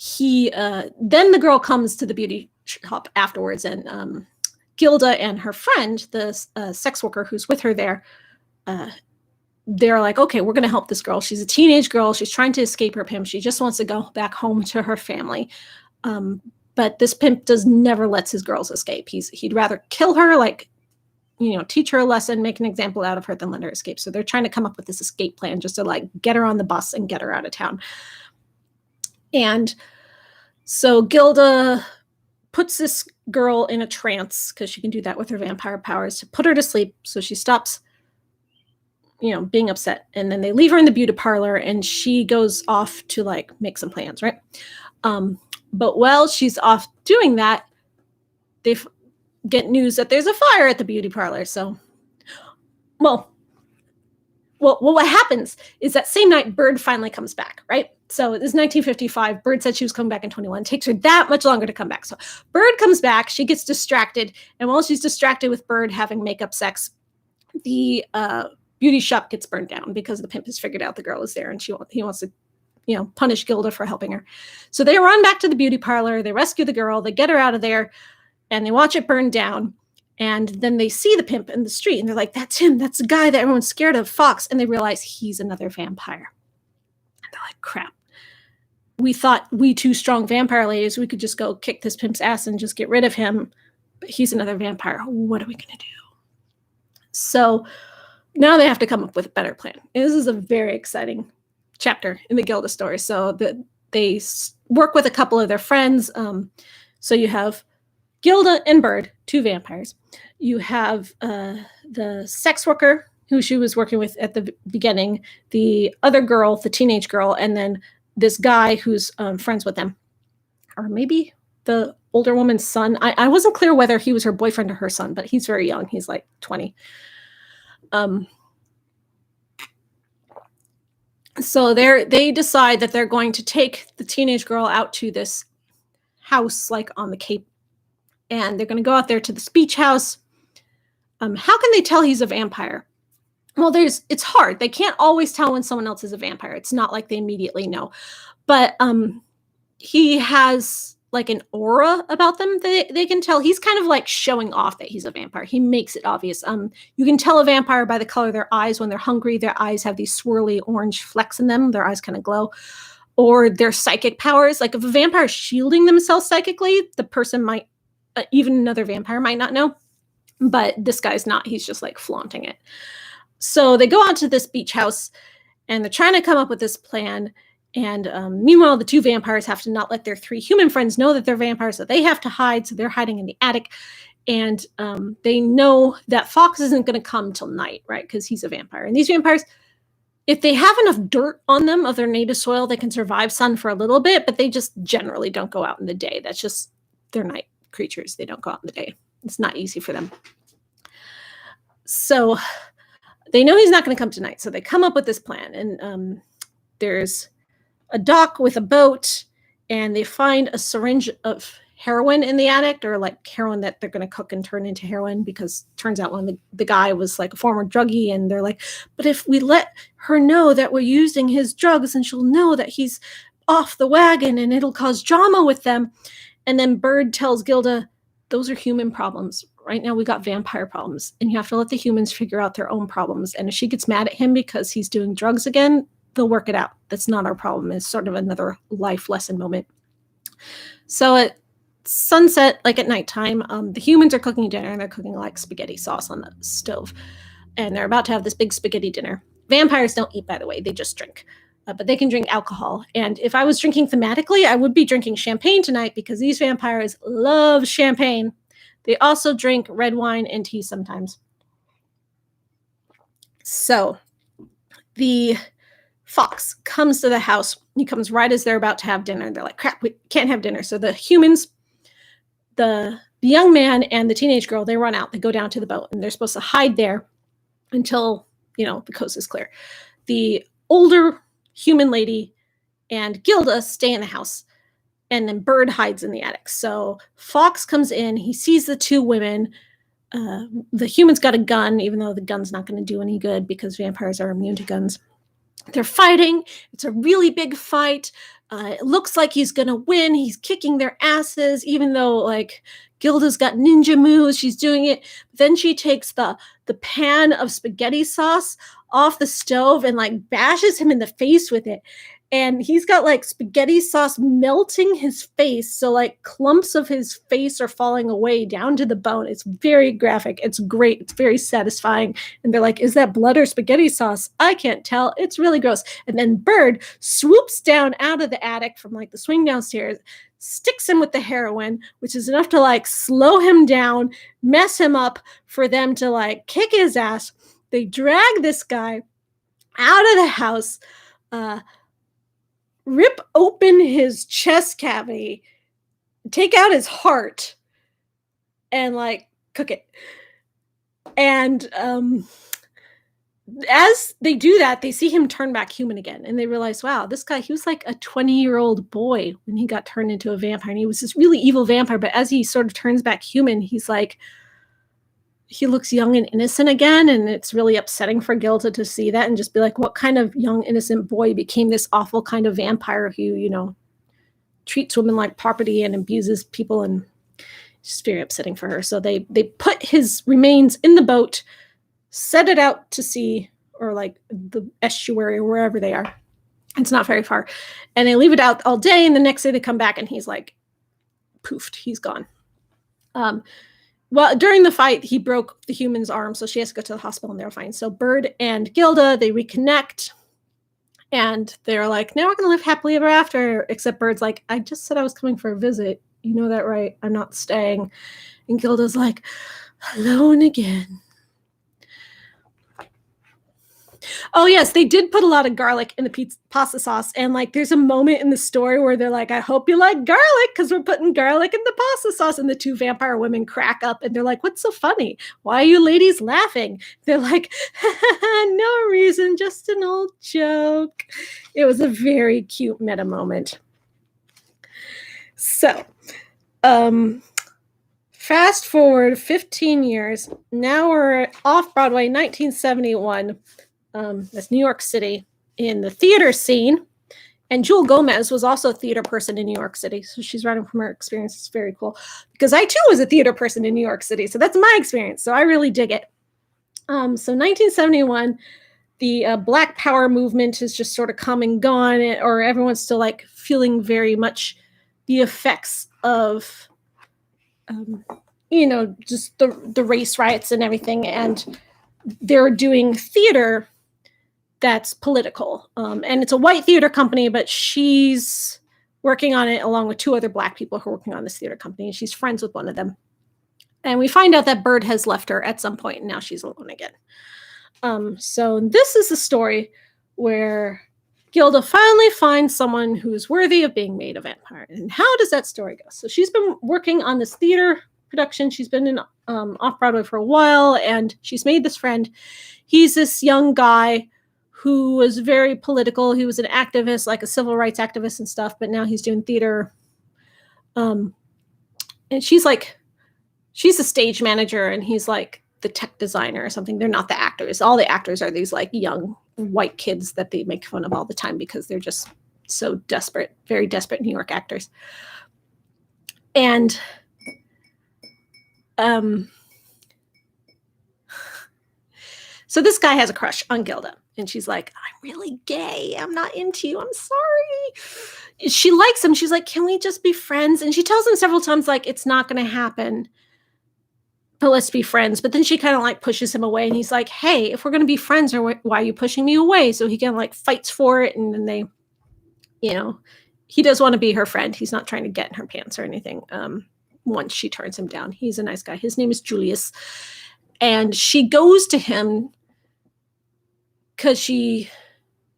he then the girl comes to the beauty shop afterwards, and Gilda and her friend, the sex worker who's with her there, they're like, okay, we're going to help this girl. She's a teenage girl. She's trying to escape her pimp. She just wants to go back home to her family. But this pimp never lets his girls escape. He'd rather kill her, like, teach her a lesson, make an example out of her, than let her escape. So they're trying to come up with this escape plan just to like get her on the bus and get her out of town. And so Gilda puts this girl in a trance, because she can do that with her vampire powers, to put her to sleep so she stops, being upset. And then they leave her in the beauty parlor, and she goes off to like make some plans, right? But while she's off doing that, they get news that there's a fire at the beauty parlor. So, well, what happens is that same night, Bird finally comes back, right? So this is 1955. Bird said she was coming back in 21. It takes her that much longer to come back. So Bird comes back. She gets distracted. And while she's distracted with Bird having makeup sex, the beauty shop gets burned down because the pimp has figured out the girl is there, and he wants to, punish Gilda for helping her. So they run back to the beauty parlor. They rescue the girl. They get her out of there, and they watch it burn down. And then they see the pimp in the street, and they're like, that's him. That's the guy that everyone's scared of, Fox. And they realize he's another vampire. And they're like, crap. We thought we two strong vampire ladies, we could just go kick this pimp's ass and just get rid of him. But he's another vampire. What are we going to do? So now they have to come up with a better plan. And this is a very exciting chapter in the Gilda story. So they work with a couple of their friends. So you have Gilda and Bird, two vampires. You have the sex worker who she was working with at the beginning, the other girl, the teenage girl, and then this guy who's friends with them. Or maybe the older woman's son. I wasn't clear whether he was her boyfriend or her son, but he's very young. He's like 20. So they decide that they're going to take the teenage girl out to this house like on the Cape. And they're going to go out there to this beach house. How can they tell he's a vampire? Well, it's hard. They can't always tell when someone else is a vampire. It's not like they immediately know. But he has like an aura about them. They can tell. He's kind of like showing off that he's a vampire. He makes it obvious. You can tell a vampire by the color of their eyes. When they're hungry, their eyes have these swirly orange flecks in them. Their eyes kind of glow. or their psychic powers. Like if a vampire is shielding themselves psychically, the person might, even another vampire might not know, but this guy's not. He's just like flaunting it. So they go out to this beach house and they're trying to come up with this plan. And meanwhile, the two vampires have to not let their three human friends know that they're vampires, so they have to hide. So they're hiding in the attic. And they know that Fox isn't going to come till night, right? Because he's a vampire. And these vampires, if they have enough dirt on them of their native soil, they can survive sun for a little bit, but they just generally don't go out in the day. That's just, they're night creatures. They don't go out in the day. It's not easy for them. So they know he's not going to come tonight. So they come up with this plan. And there's a dock with a boat, and they find a syringe of heroin in the attic, or like heroin that they're going to cook and turn into heroin, because turns out the guy was like a former druggie, and they're like, but if we let her know that we're using his drugs, and she'll know that he's off the wagon and it'll cause drama with them. And then Bird tells Gilda, those are human problems. Right now we got vampire problems, and you have to let the humans figure out their own problems. And if she gets mad at him because he's doing drugs again, they'll work it out. That's not our problem. It's sort of another life lesson moment. So at sunset, like at nighttime, the humans are cooking dinner, and they're cooking like spaghetti sauce on the stove. And they're about to have this big spaghetti dinner. Vampires don't eat, by the way. They just drink. But they can drink alcohol. And if I was drinking thematically, I would be drinking champagne tonight, because these vampires love champagne. They also drink red wine and tea sometimes. So the Fox comes to the house. He comes right as they're about to have dinner. They're like, crap, we can't have dinner. So the humans, the young man and the teenage girl, they run out. They go down to the boat, and they're supposed to hide there until, the coast is clear. The older human lady and Gilda stay in the house, and then Bird hides in the attic. So Fox comes in. He sees the two women. The human's got a gun, even though the gun's not going to do any good because vampires are immune to guns. They're fighting. It's a really big fight. It looks like he's going to win. He's kicking their asses, even though like Gilda's got ninja moves. She's doing it. Then she takes the pan of spaghetti sauce off the stove and like bashes him in the face with it. And he's got like spaghetti sauce melting his face. So like clumps of his face are falling away down to the bone. It's very graphic. It's great. It's very satisfying. And they're like, is that blood or spaghetti sauce? I can't tell. It's really gross. And then Bird swoops down out of the attic from like the swing downstairs, sticks him with the heroin, which is enough to like slow him down, mess him up for them to like kick his ass. They drag this guy out of the house, rip open his chest cavity, take out his heart, and like cook it. And as they do that, they see him turn back human again, and they realize, wow, this guy, he was like a 20-year-old boy when he got turned into a vampire, and he was this really evil vampire. But as he sort of turns back human, he's like, he looks young and innocent again, and it's really upsetting for Gilda to see that and just be like, what kind of young, innocent boy became this awful kind of vampire who, treats women like property and abuses people, and it's just very upsetting for her. So they put his remains in the boat, set it out to sea, or like the estuary or wherever they are. It's not very far. And they leave it out all day, and the next day they come back, and he's like, poofed, he's gone. Well, during the fight, he broke the human's arm, so she has to go to the hospital, and they're fine. So Bird and Gilda, they reconnect, and they're like, now we're going to live happily ever after, except Bird's like, I just said I was coming for a visit. You know that, right? I'm not staying. And Gilda's like, alone again. Oh, yes, they did put a lot of garlic in the pasta sauce. And like, there's a moment in the story where they're like, I hope you like garlic, because we're putting garlic in the pasta sauce. And the two vampire women crack up, and they're like, what's so funny? Why are you ladies laughing? They're like, no reason, just an old joke. It was a very cute meta moment. So, fast forward 15 years. Now we're off Broadway, 1971. That's New York City, in the theater scene. And Jewelle Gómez was also a theater person in New York City. So she's writing from her experience. It's very cool, because I too was a theater person in New York City. So that's my experience. So I really dig it. So 1971, the Black Power movement is just sort of come and gone, or everyone's still like feeling very much the effects of, just the race riots and everything. And they're doing theater that's political. And it's a white theater company, but she's working on it along with two other Black people who are working on this theater company. And she's friends with one of them. And we find out that Bird has left her at some point, and now she's alone again. So this is the story where Gilda finally finds someone who's worthy of being made a vampire. And how does that story go? So she's been working on this theater production. She's been in off-Broadway for a while, and she's made this friend. He's this young guy who was very political. He was an activist, like a civil rights activist and stuff, but now he's doing theater. And she's a stage manager, and he's like the tech designer or something. They're not the actors. All the actors are these like young white kids that they make fun of all the time because they're just so desperate, very desperate New York actors. And so this guy has a crush on Gilda, and she's like, I'm really gay. I'm not into you. I'm sorry. She likes him. She's like, can we just be friends? And she tells him several times, like, it's not going to happen, but let's be friends. But then she kind of like pushes him away, and he's like, hey, if we're going to be friends, or why are you pushing me away? So he kind of like fights for it. And then they, he does want to be her friend. He's not trying to get in her pants or anything. Once she turns him down, he's a nice guy. His name is Julius. And she goes to him because I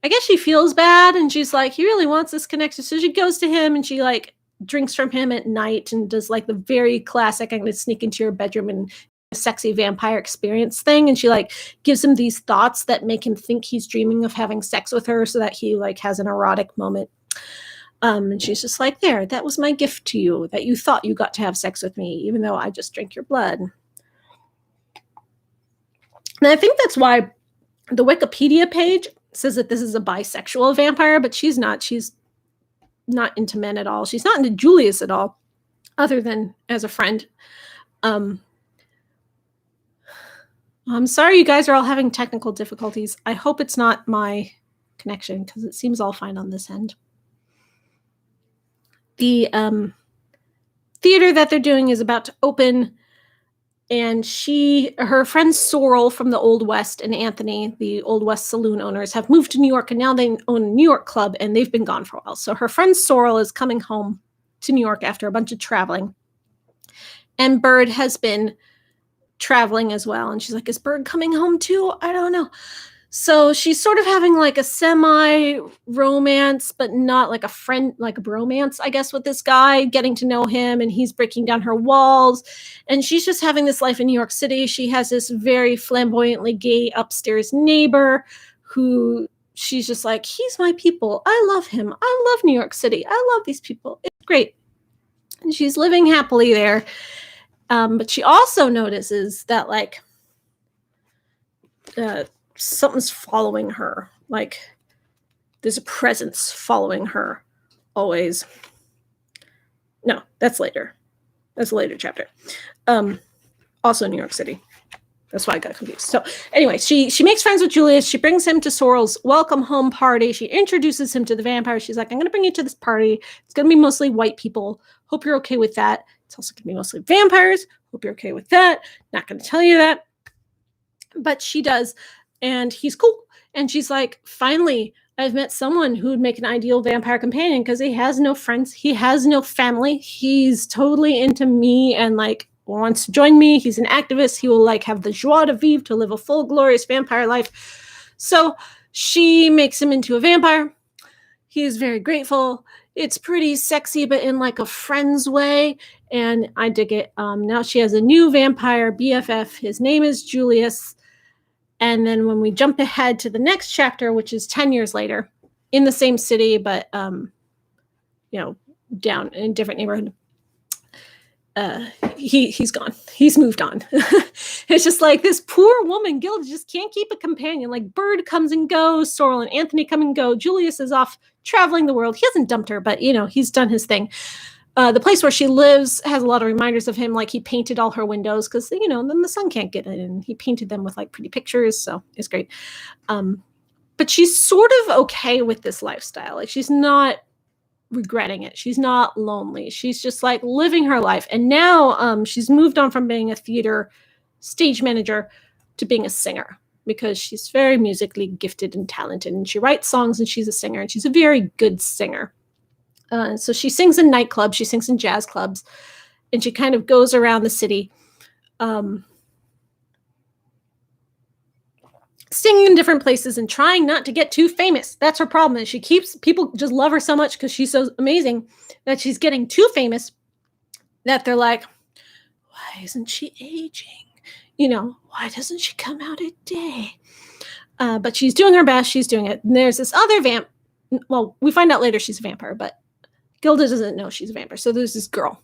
guess she feels bad, and she's like, he really wants this connection. So she goes to him, and she like drinks from him at night and does like the very classic, I'm going to sneak into your bedroom and a sexy vampire experience thing. And she like gives him these thoughts that make him think he's dreaming of having sex with her, so that he like has an erotic moment. And she's just like, there, that was my gift to you, that you thought you got to have sex with me, even though I just drank your blood. And I think that's why the Wikipedia page says that this is a bisexual vampire, but she's not. She's not into men at all. She's not into Julius at all, other than as a friend. I'm sorry you guys are all having technical difficulties. I hope it's not my connection, because it seems all fine on this end. The theater that they're doing is about to open, and her friends Sorrel from the Old West and Anthony, the Old West saloon owners, have moved to New York, and now they own a New York club, and they've been gone for a while. So her friend Sorrel is coming home to New York after a bunch of traveling, and Bird has been traveling as well. And she's like, is Bird coming home too? I don't know. So she's sort of having like a semi-romance, but not like a friend, like a bromance, I guess, with this guy, getting to know him, and he's breaking down her walls. And she's just having this life in New York City. She has this very flamboyantly gay upstairs neighbor who she's just like, he's my people. I love him. I love New York City. I love these people. It's great. And she's living happily there. But she also notices that like, something's following her. Like there's a presence following her always. No, that's later. That's a later chapter. Also New York City. That's why I got confused. So anyway, she makes friends with Julius. She brings him to Sorrel's welcome home party. She introduces him to the vampire. She's like, I'm going to bring you to this party. It's going to be mostly white people. Hope you're okay with that. It's also going to be mostly vampires. Hope you're okay with that. Not going to tell you that. But she does. And he's cool. And she's like, finally, I've met someone who would make an ideal vampire companion, because he has no friends. He has no family. He's totally into me and like wants to join me. He's an activist. He will like have the joie de vivre to live a full, glorious vampire life. So she makes him into a vampire. He is very grateful. It's pretty sexy, but in like a friend's way. And I dig it. Now she has a new vampire BFF. His name is Julius. And then when we jump ahead to the next chapter, which is 10 years later, in the same city, but, down in a different neighborhood, he's gone. He's moved on. It's just like this poor woman, Gilda, just can't keep a companion. Like Bird comes and goes, Sorrel and Anthony come and go. Julius is off traveling the world. He hasn't dumped her, but, he's done his thing. The place where she lives has a lot of reminders of him. Like he painted all her windows because, then the sun can't get in. And he painted them with like pretty pictures. So it's great. but she's sort of okay with this lifestyle. Like, she's not regretting it. She's not lonely. She's just like living her life. And now she's moved on from being a theater stage manager to being a singer, because she's very musically gifted and talented, and she writes songs, and she's a singer, and she's a very good singer. So she sings in nightclubs, she sings in jazz clubs, and she kind of goes around the city singing in different places and trying not to get too famous. That's her problem. And she keeps, people just love her so much because she's so amazing, that she's getting too famous that they're like, why isn't she aging? You know, why doesn't she come out a day? But she's doing her best. She's doing it. And there's this other vamp. Well, we find out later she's a vampire, but Gilda doesn't know she's a vampire. So there's this girl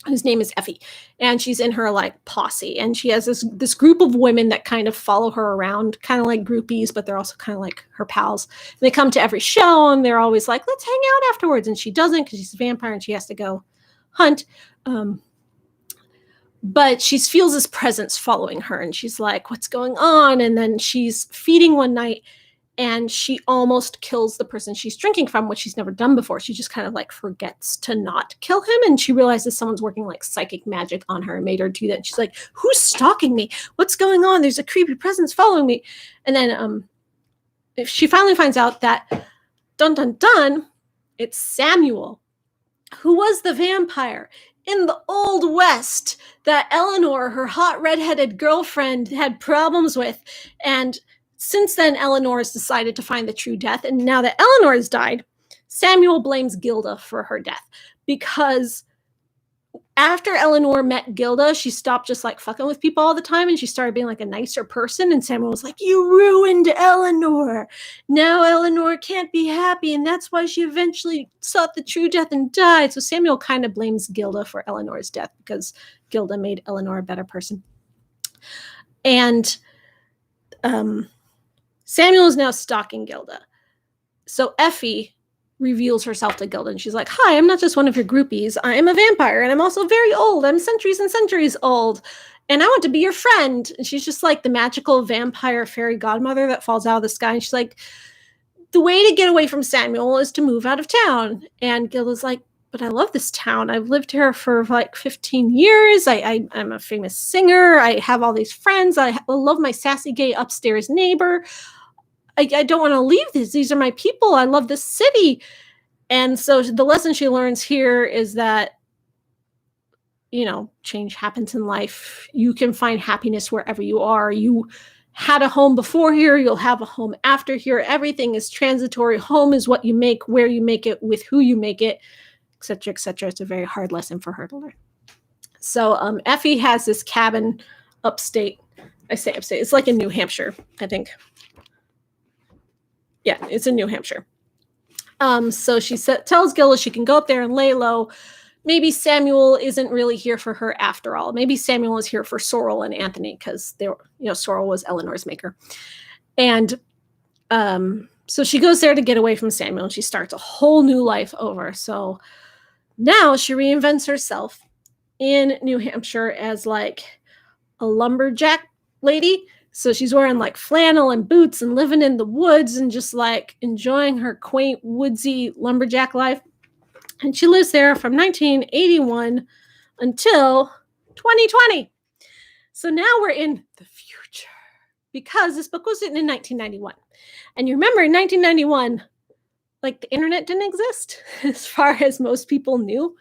whose name is Effie, and she's in her like posse, and she has this group of women that kind of follow her around, kind of like groupies, but they're also kind of like her pals. And they come to every show, and they're always like, let's hang out afterwards. And she doesn't, because she's a vampire and she has to go hunt. But she feels this presence following her, and she's like, what's going on? And then she's feeding one night, and she almost kills the person she's drinking from, which she's never done before. She just kind of like forgets to not kill him. And she realizes someone's working like psychic magic on her and made her do that. And she's like, who's stalking me? What's going on? There's a creepy presence following me. And then she finally finds out that, dun, dun, dun, it's Samuel, who was the vampire in the Old West that Eleanor, her hot redheaded girlfriend, had problems with. And since then, Eleanor has decided to find the true death. And now that Eleanor has died, Samuel blames Gilda for her death. Because after Eleanor met Gilda, she stopped just like fucking with people all the time, and she started being like a nicer person. And Samuel was like, you ruined Eleanor. Now Eleanor can't be happy. And that's why she eventually sought the true death and died. So Samuel kind of blames Gilda for Eleanor's death, because Gilda made Eleanor a better person. And Samuel is now stalking Gilda. So Effie reveals herself to Gilda, and she's like, hi, I'm not just one of your groupies. I'm a vampire, and I'm also very old. I'm centuries and centuries old, and I want to be your friend. And she's just like the magical vampire fairy godmother that falls out of the sky. And she's like, the way to get away from Samuel is to move out of town. And Gilda's like, but I love this town. I've lived here for like 15 years. I'm a famous singer. I have all these friends. I love my sassy gay upstairs neighbor. I don't want to leave these. These are my people. I love this city. And so the lesson she learns here is that, you know, change happens in life. You can find happiness wherever you are. You had a home before here. You'll have a home after here. Everything is transitory. Home is what you make, where you make it, with who you make it, etc., etc. It's a very hard lesson for her to learn. So Effie has this cabin upstate. I say upstate. It's like in New Hampshire, I think. Yeah, it's in New Hampshire. So she tells Gilda she can go up there and lay low. Maybe Samuel isn't really here for her after all. Maybe Samuel is here for Sorrel and Anthony, because they were, you know, Sorrel was Eleanor's maker. And so she goes there to get away from Samuel, and she starts a whole new life over. So now she reinvents herself in New Hampshire as like a lumberjack lady. So she's wearing like flannel and boots and living in the woods and just like enjoying her quaint, woodsy lumberjack life. And she lives there from 1981 until 2020. So now we're in the future, because this book was written in 1991. And you remember in 1991, like the internet didn't exist as far as most people knew.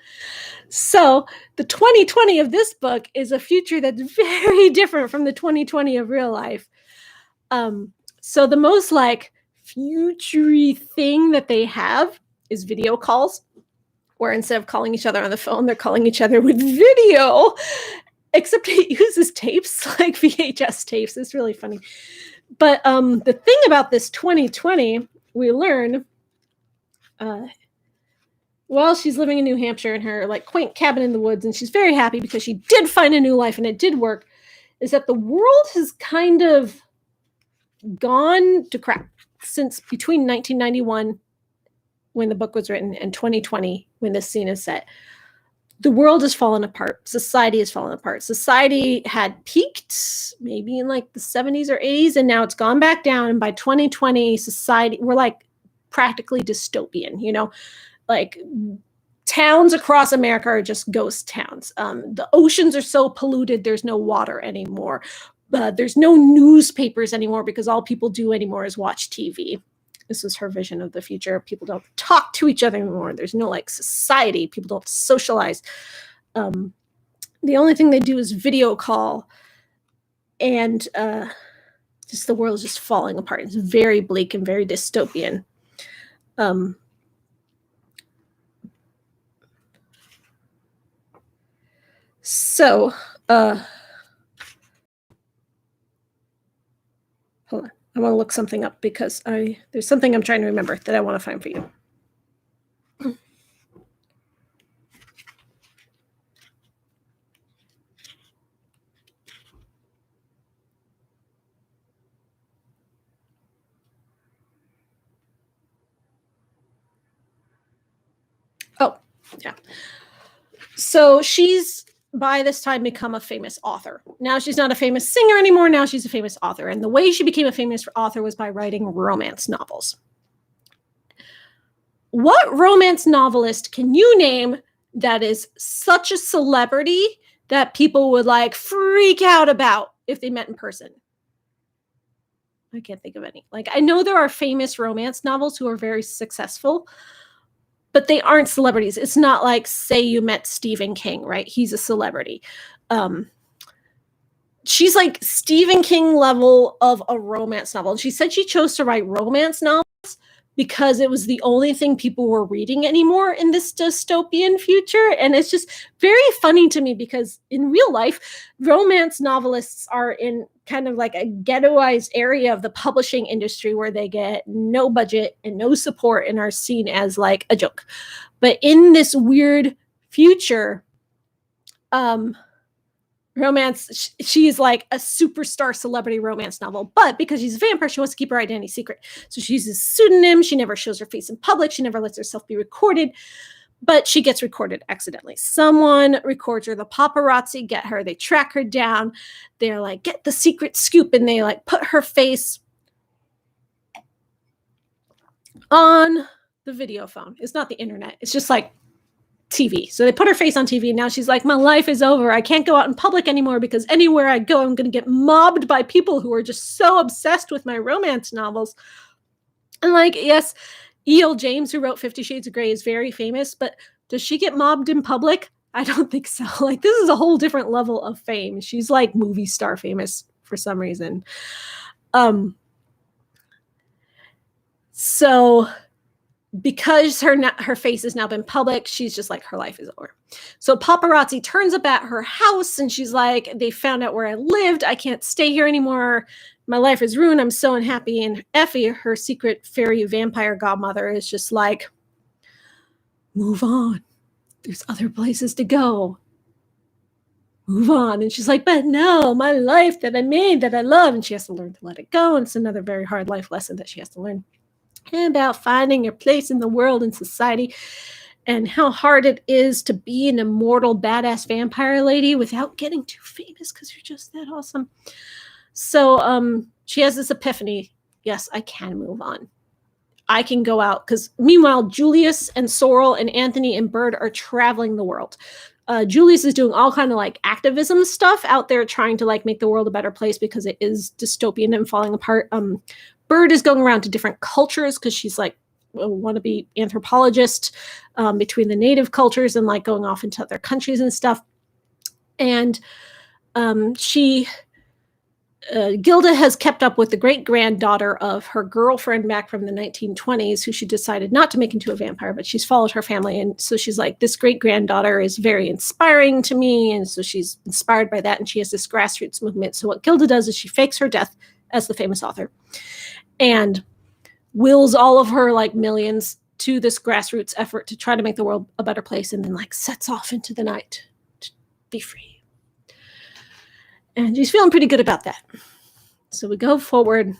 So the 2020 of this book is a future that's very different from the 2020 of real life. So the most like future-y thing that they have is video calls, where instead of calling each other on the phone, they're calling each other with video, except it uses tapes, like VHS tapes. It's really funny. But the thing about this 2020, we learn, while she's living in New Hampshire in her like quaint cabin in the woods, and she's very happy because she did find a new life and it did work, is that the world has kind of gone to crap since between 1991, when the book was written, and 2020, when this scene is set. the world has fallen apart. Society has fallen apart. Society had peaked maybe in like the 70s or 80s, and now it's gone back down. And by 2020, society, we're like practically dystopian, you know, like towns across America are just ghost towns. The oceans are so polluted, there's no water anymore. There's no newspapers anymore because all people do anymore is watch TV. This is her vision of the future. People don't talk to each other anymore. There's no like society. People don't socialize. The only thing they do is video call. And just the world is just falling apart. It's very bleak and very dystopian. So, hold on. I want to look something up because there's something I'm trying to remember that I want to find for you. Oh, yeah. So she's by this time become a famous author. Now she's not a famous singer anymore. Now she's a famous author. And the way she became a famous author was by writing romance novels. What romance novelist can you name that is such a celebrity that people would like freak out about if they met in person? I can't think of any. Like, I know there are famous romance novels who are very successful, but they aren't celebrities. It's not like, say you met Stephen King, right? He's a celebrity. She's like Stephen King level of a romance novel. And she said she chose to write romance novels because it was the only thing people were reading anymore in this dystopian future. And it's just very funny to me because in real life, romance novelists are in kind of like a ghettoized area of the publishing industry where they get no budget and no support and are seen as like a joke. But in this weird future, romance, she's like a superstar celebrity romance novel, but because she's a vampire, she wants to keep her identity secret. So she uses a pseudonym. She never shows her face in public. She never lets herself be recorded, but she gets recorded accidentally. Someone records her. The paparazzi get her. They track her down. They're like, get the secret scoop. And they like put her face on the video phone. It's not the internet. It's just like TV. So they put her face on TV. And now she's like, my life is over. I can't go out in public anymore because anywhere I go, I'm going to get mobbed by people who are just so obsessed with my romance novels. And like, yes, E.L. James, who wrote 50 Shades of Grey, is very famous, but does she get mobbed in public? I don't think so. Like, this is a whole different level of fame. She's like movie star famous for some reason. So because her face has now been public, she's just like, her life is over. So paparazzi turns up at her house and she's like, they found out where I lived. I can't stay here anymore. My life is ruined. I'm so unhappy. And Effie, her secret fairy vampire godmother, is just like, move on. There's other places to go. Move on. And she's like, but no, my life that I made, that I love. And she has to learn to let it go. And it's another very hard life lesson that she has to learn about finding your place in the world and society and how hard it is to be an immortal badass vampire lady without getting too famous because you're just that awesome. So she has this epiphany. Yes, I can move on. I can go out because meanwhile, Julius and Sorrel and Anthony and Bird are traveling the world. Julius is doing all kind of like activism stuff out there trying to like make the world a better place because it is dystopian and falling apart. Bird is going around to different cultures because she's like a wannabe anthropologist between the native cultures and like going off into other countries and stuff. And Gilda has kept up with the great-granddaughter of her girlfriend back from the 1920s, who she decided not to make into a vampire, but she's followed her family. And so she's like, this great-granddaughter is very inspiring to me. And so she's inspired by that. And she has this grassroots movement. So what Gilda does is she fakes her death as the famous author and wills all of her like millions to this grassroots effort to try to make the world a better place, and then like sets off into the night to be free. And she's feeling pretty good about that. So we go forward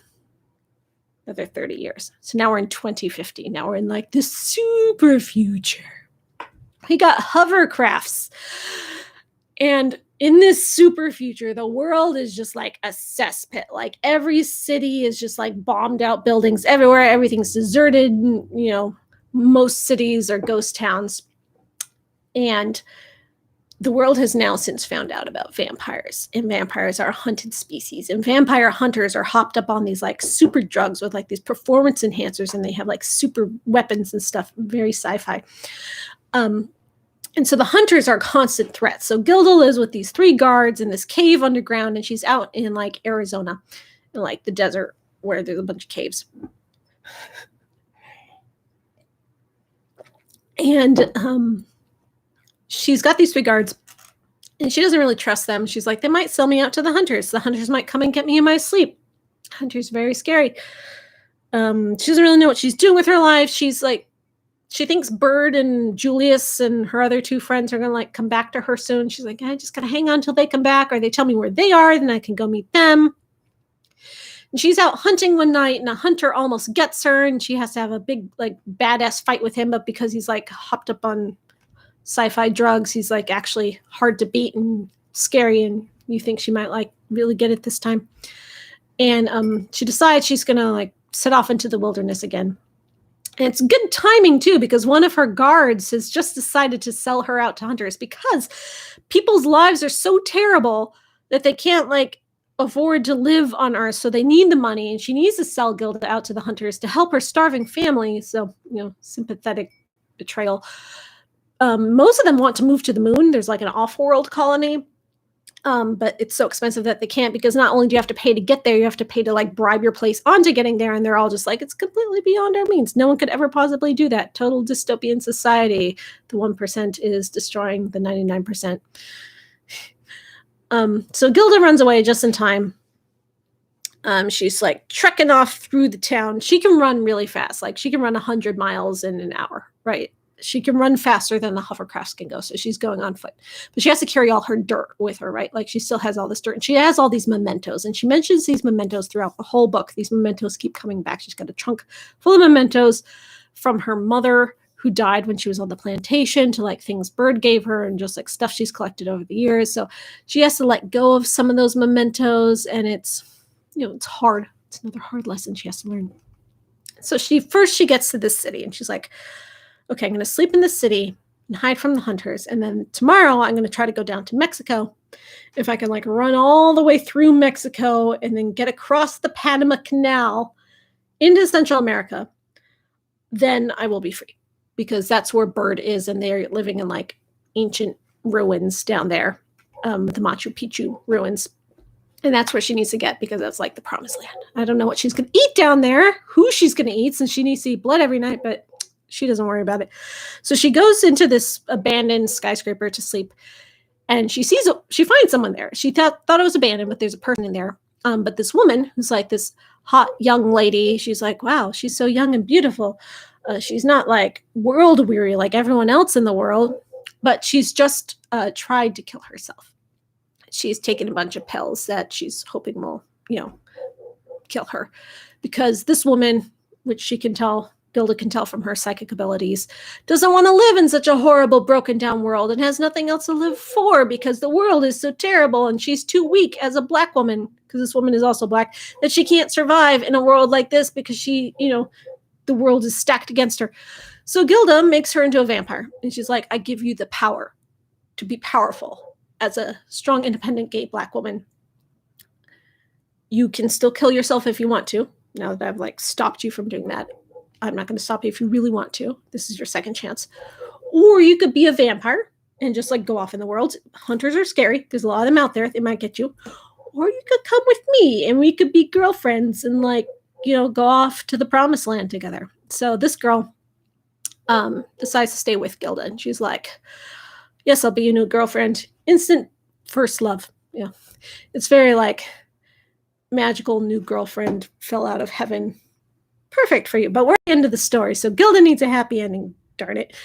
another 30 years. So now we're in 2050. Now we're in like this super future. He got hovercrafts. And in this super future, the world is just like a cesspit. Like every city is just like bombed out buildings everywhere. Everything's deserted. You know, most cities are ghost towns. And the world has now since found out about vampires, and vampires are a hunted species, and vampire hunters are hopped up on these like super drugs with like these performance enhancers, and they have like super weapons and stuff, very sci-fi. And so the hunters are constant threats. So Gilda lives with these 3 guards in this cave underground, and she's out in like Arizona, in like the desert where there's a bunch of caves. And she's got these 3 guards, and she doesn't really trust them. She's like, they might sell me out to the hunters. The hunters might come and get me in my sleep. Hunter's very scary. She doesn't really know what she's doing with her life. She's like, she thinks Bird and Julius and her other 2 friends are going to like come back to her soon. She's like, I just got to hang on until they come back, or they tell me where they are, then I can go meet them. And she's out hunting one night, and a hunter almost gets her, and she has to have a big like badass fight with him. But because he's like hopped up on sci-fi drugs, he's like actually hard to beat and scary, and you think she might like really get it this time. And she decides she's gonna like set off into the wilderness again. And it's good timing too, because one of her guards has just decided to sell her out to hunters, because people's lives are so terrible that they can't like afford to live on Earth, so they need the money, and she needs to sell Gilda out to the hunters to help her starving family. So, you know, sympathetic betrayal. Most of them want to move to the moon. There's like an off-world colony, but it's so expensive that they can't, because not only do you have to pay to get there, you have to pay to like bribe your place onto getting there, and they're all just like, it's completely beyond our means. No one could ever possibly do that. Total dystopian society. The 1% is destroying the 99%. So Gilda runs away just in time. She's like trekking off through the town. She can run really fast. Like she can run 100 miles in an hour, right? She can run faster than the hovercrafts can go. So she's going on foot, but she has to carry all her dirt with her, right? Like she still has all this dirt, and she has all these mementos, and she mentions these mementos throughout the whole book. These mementos keep coming back. She's got a trunk full of mementos from her mother, who died when she was on the plantation, to like things Bird gave her, and just like stuff she's collected over the years. So she has to let go of some of those mementos, and it's, you know, it's hard. It's another hard lesson she has to learn. So she gets to this city, and she's like, okay, I'm going to sleep in the city and hide from the hunters. And then tomorrow I'm going to try to go down to Mexico. If I can like run all the way through Mexico and then get across the Panama Canal into Central America, then I will be free, because that's where Bird is. And they're living in like ancient ruins down there, the Machu Picchu ruins. And that's where she needs to get, because that's like the promised land. I don't know what she's going to eat down there, who she's going to eat, since she needs to eat blood every night, but she doesn't worry about it. So she goes into this abandoned skyscraper to sleep, and she finds someone there. She thought it was abandoned, but there's a person in there. But this woman, who's like this hot young lady, she's like, wow, she's so young and beautiful. She's not like world weary like everyone else in the world, but she's just tried to kill herself. She's taken a bunch of pills that she's hoping will, you know, kill her, because this woman, which Gilda can tell from her psychic abilities, doesn't want to live in such a horrible, broken down world, and has nothing else to live for, because the world is so terrible, and she's too weak as a black woman, because this woman is also black, that she can't survive in a world like this, because she, you know, the world is stacked against her. So Gilda makes her into a vampire, and she's like, I give you the power to be powerful as a strong, independent, gay black woman. You can still kill yourself if you want to. Now that I've like stopped you from doing that, I'm not going to stop you if you really want to. This is your second chance. Or you could be a vampire and just like go off in the world. Hunters are scary. There's a lot of them out there. They might get you. Or you could come with me and we could be girlfriends and like, you know, go off to the promised land together. So this girl decides to stay with Gilda, and she's like, yes, I'll be your new girlfriend. Instant first love. Yeah. It's very like magical new girlfriend fell out of heaven. Perfect for you. But we're at the end of the story. So Gilda needs a happy ending. Darn it.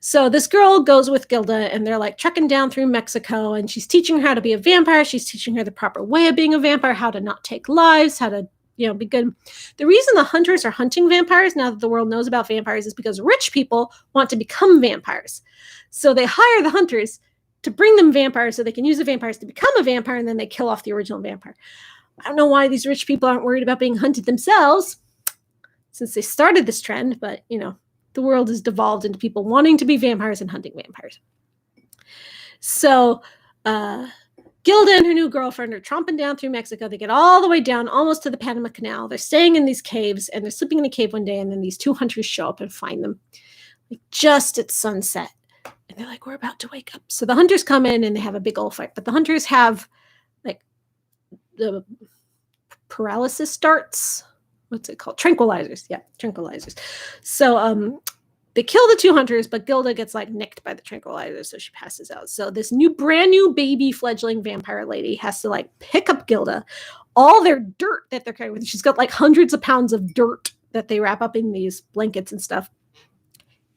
So this girl goes with Gilda, and they're like trekking down through Mexico, and she's teaching her how to be a vampire. She's teaching her the proper way of being a vampire, how to not take lives, how to be good. The reason the hunters are hunting vampires now that the world knows about vampires is because rich people want to become vampires. So they hire the hunters to bring them vampires so they can use the vampires to become a vampire, and then they kill off the original vampire. I don't know why these rich people aren't worried about being hunted themselves since they started this trend, but, the world has devolved into people wanting to be vampires and hunting vampires. So Gilda and her new girlfriend are tromping down through Mexico. They get all the way down almost to the Panama Canal. They're staying in these caves, and they're sleeping in a cave one day, and then these two hunters show up and find them just at sunset. And they're like, we're about to wake up. So the hunters come in, and they have a big old fight. But the hunters have, the paralysis darts. What's it called? Tranquilizers. Yeah, tranquilizers. So they kill the two hunters, but Gilda gets nicked by the tranquilizer, so she passes out. So this brand new baby fledgling vampire lady has to pick up Gilda, all their dirt that they're carrying with. She's got hundreds of pounds of dirt that they wrap up in these blankets and stuff.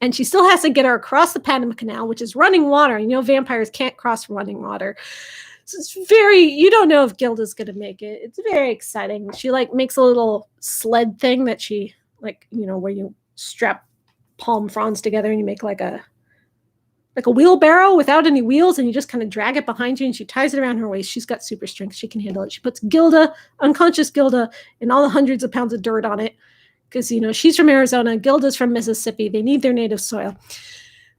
And she still has to get her across the Panama Canal, which is running water. Vampires can't cross running water. So it's you don't know if Gilda's going to make it. It's very exciting. She makes a little sled thing that she where you strap palm fronds together and you make a wheelbarrow without any wheels, and you just kind of drag it behind you, and she ties it around her waist. She's got super strength. She can handle it. She puts unconscious Gilda, and all the hundreds of pounds of dirt on it because, she's from Arizona. Gilda's from Mississippi. They need their native soil.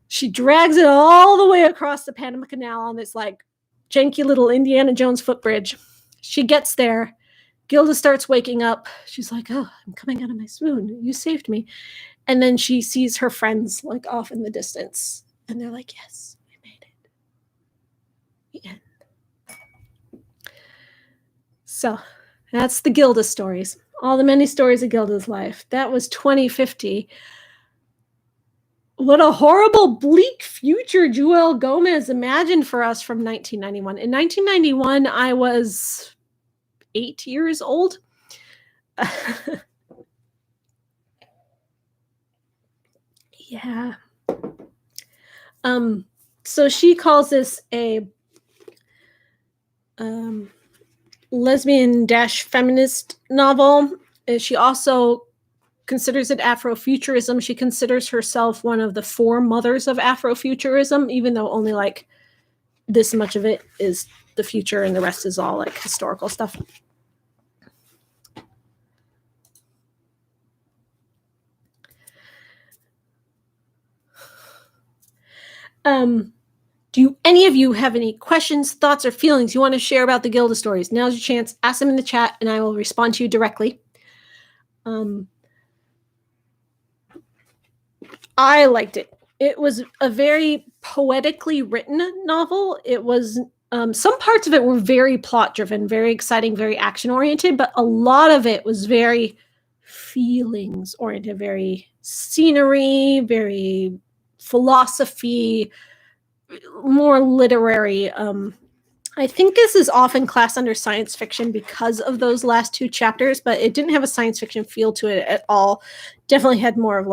She drags it all the way across the Panama Canal on this janky little Indiana Jones footbridge. She gets there. Gilda starts waking up. She's like, oh, I'm coming out of my swoon. You saved me. And then she sees her friends off in the distance. And they're like, yes, we made it. The end. So that's the Gilda stories. All the many stories of Gilda's life. That was 2050. What a horrible, bleak future Jewelle Gómez imagined for us from 1991. In 1991, I was 8 years old. Yeah. So she calls this a lesbian-feminist novel. She also considers it Afrofuturism. She considers herself one of the four mothers of Afrofuturism, even though only this much of it is the future and the rest is all historical stuff. Do any of you have any questions, thoughts, or feelings you want to share about the Gilda stories? Now's your chance. Ask them in the chat, and I will respond to you directly. I liked it. It was a very poetically written novel. It was some parts of it were very plot-driven, very exciting, very action-oriented, but a lot of it was very feelings-oriented, very scenery, very philosophy, more literary. I think this is often classed under science fiction because of those last two chapters, but it didn't have a science fiction feel to it at all. Definitely had more of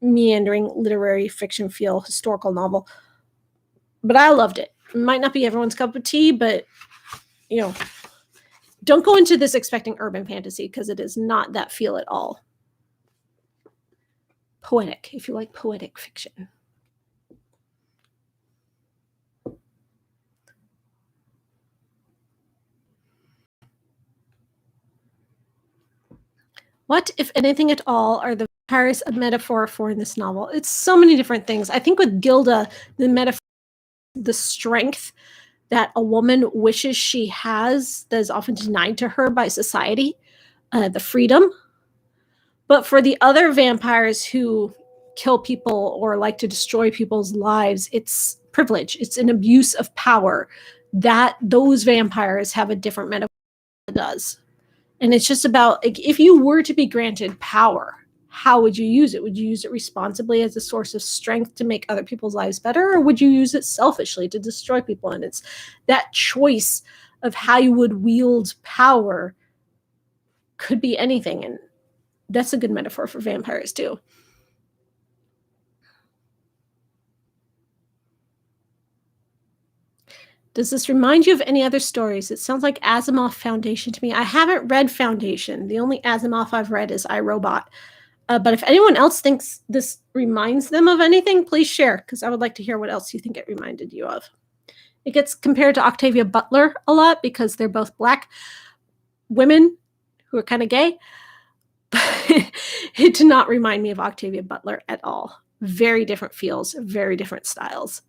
meandering literary fiction feel, historical novel. But I loved it. It might not be everyone's cup of tea, but don't go into this expecting urban fantasy because it is not that feel at all. Poetic, if you like poetic fiction. What, if anything at all, are the vampires a metaphor for in this novel? It's so many different things. I think with Gilda, the metaphor, the strength that a woman wishes she has that is often denied to her by society, the freedom. But for the other vampires who kill people or like to destroy people's lives, it's privilege. It's an abuse of power. That those vampires have a different metaphor than it does. And it's just about, if you were to be granted power, how would you use it? Would you use it responsibly as a source of strength to make other people's lives better? Or would you use it selfishly to destroy people? And it's that choice of how you would wield power could be anything. And that's a good metaphor for vampires too. Does this remind you of any other stories? It sounds like Asimov Foundation to me. I haven't read Foundation. The only Asimov I've read is iRobot. But if anyone else thinks this reminds them of anything, please share, because I would like to hear what else you think it reminded you of. It gets compared to Octavia Butler a lot because they're both Black women who are kind of gay. It did not remind me of Octavia Butler at all. Very different feels, very different styles.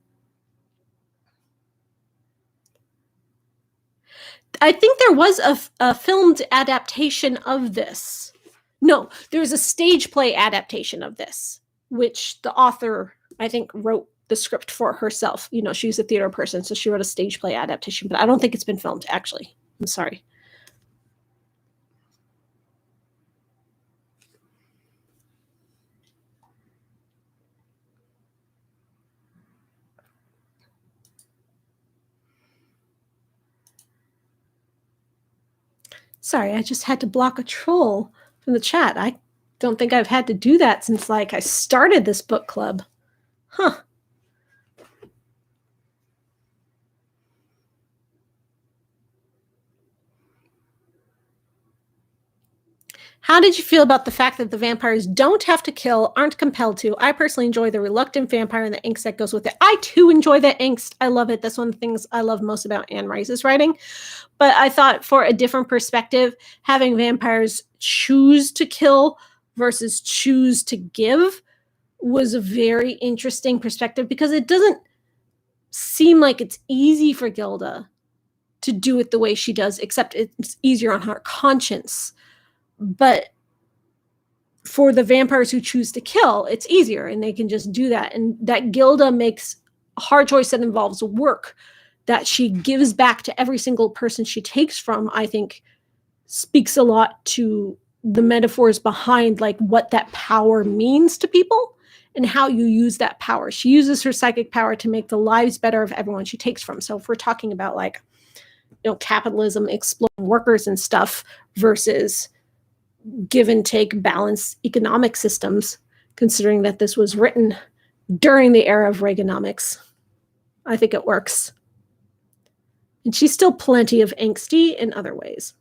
I think there was a filmed adaptation of this. No, there's a stage play adaptation of this, which the author, I think, wrote the script for herself. You know, she's a theater person, so she wrote a stage play adaptation, but I don't think it's been filmed, actually. I'm sorry. Sorry, I just had to block a troll from the chat. I don't think I've had to do that since, like, I started this book club. Huh. How did you feel about the fact that the vampires don't have to kill, aren't compelled to? I personally enjoy the reluctant vampire and the angst that goes with it. I too enjoy that angst. I love it. That's one of the things I love most about Anne Rice's writing. But I thought, for a different perspective, having vampires choose to kill versus choose to give was a very interesting perspective, because it doesn't seem like it's easy for Gilda to do it the way she does, except it's easier on her conscience. But for the vampires who choose to kill, it's easier, and they can just do that. And that Gilda makes a hard choice that involves work that she gives back to every single person she takes from, I think speaks a lot to the metaphors behind, like, what that power means to people and how you use that power. She uses her psychic power to make the lives better of everyone she takes from. So if we're talking about, like, you know, capitalism exploiting workers and stuff versus give and take balanced economic systems, considering that this was written during the era of Reaganomics, I think it works. And she's still plenty of angsty in other ways.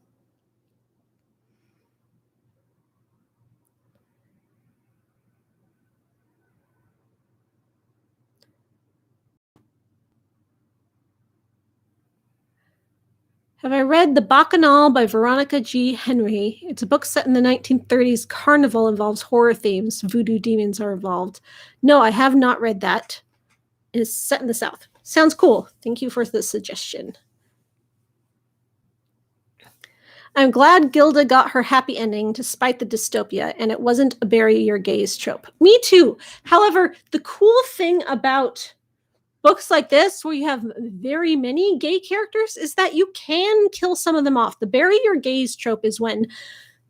Have I read The Bacchanal by Veronica G. Henry? It's a book set in the 1930s. Carnival involves horror themes. Voodoo demons are involved. No, I have not read that. It's set in the South. Sounds cool. Thank you for the suggestion. I'm glad Gilda got her happy ending despite the dystopia, and it wasn't a bury your gays trope. Me too. However, the cool thing about books like this, where you have very many gay characters, is that you can kill some of them off. The bury your gays trope is when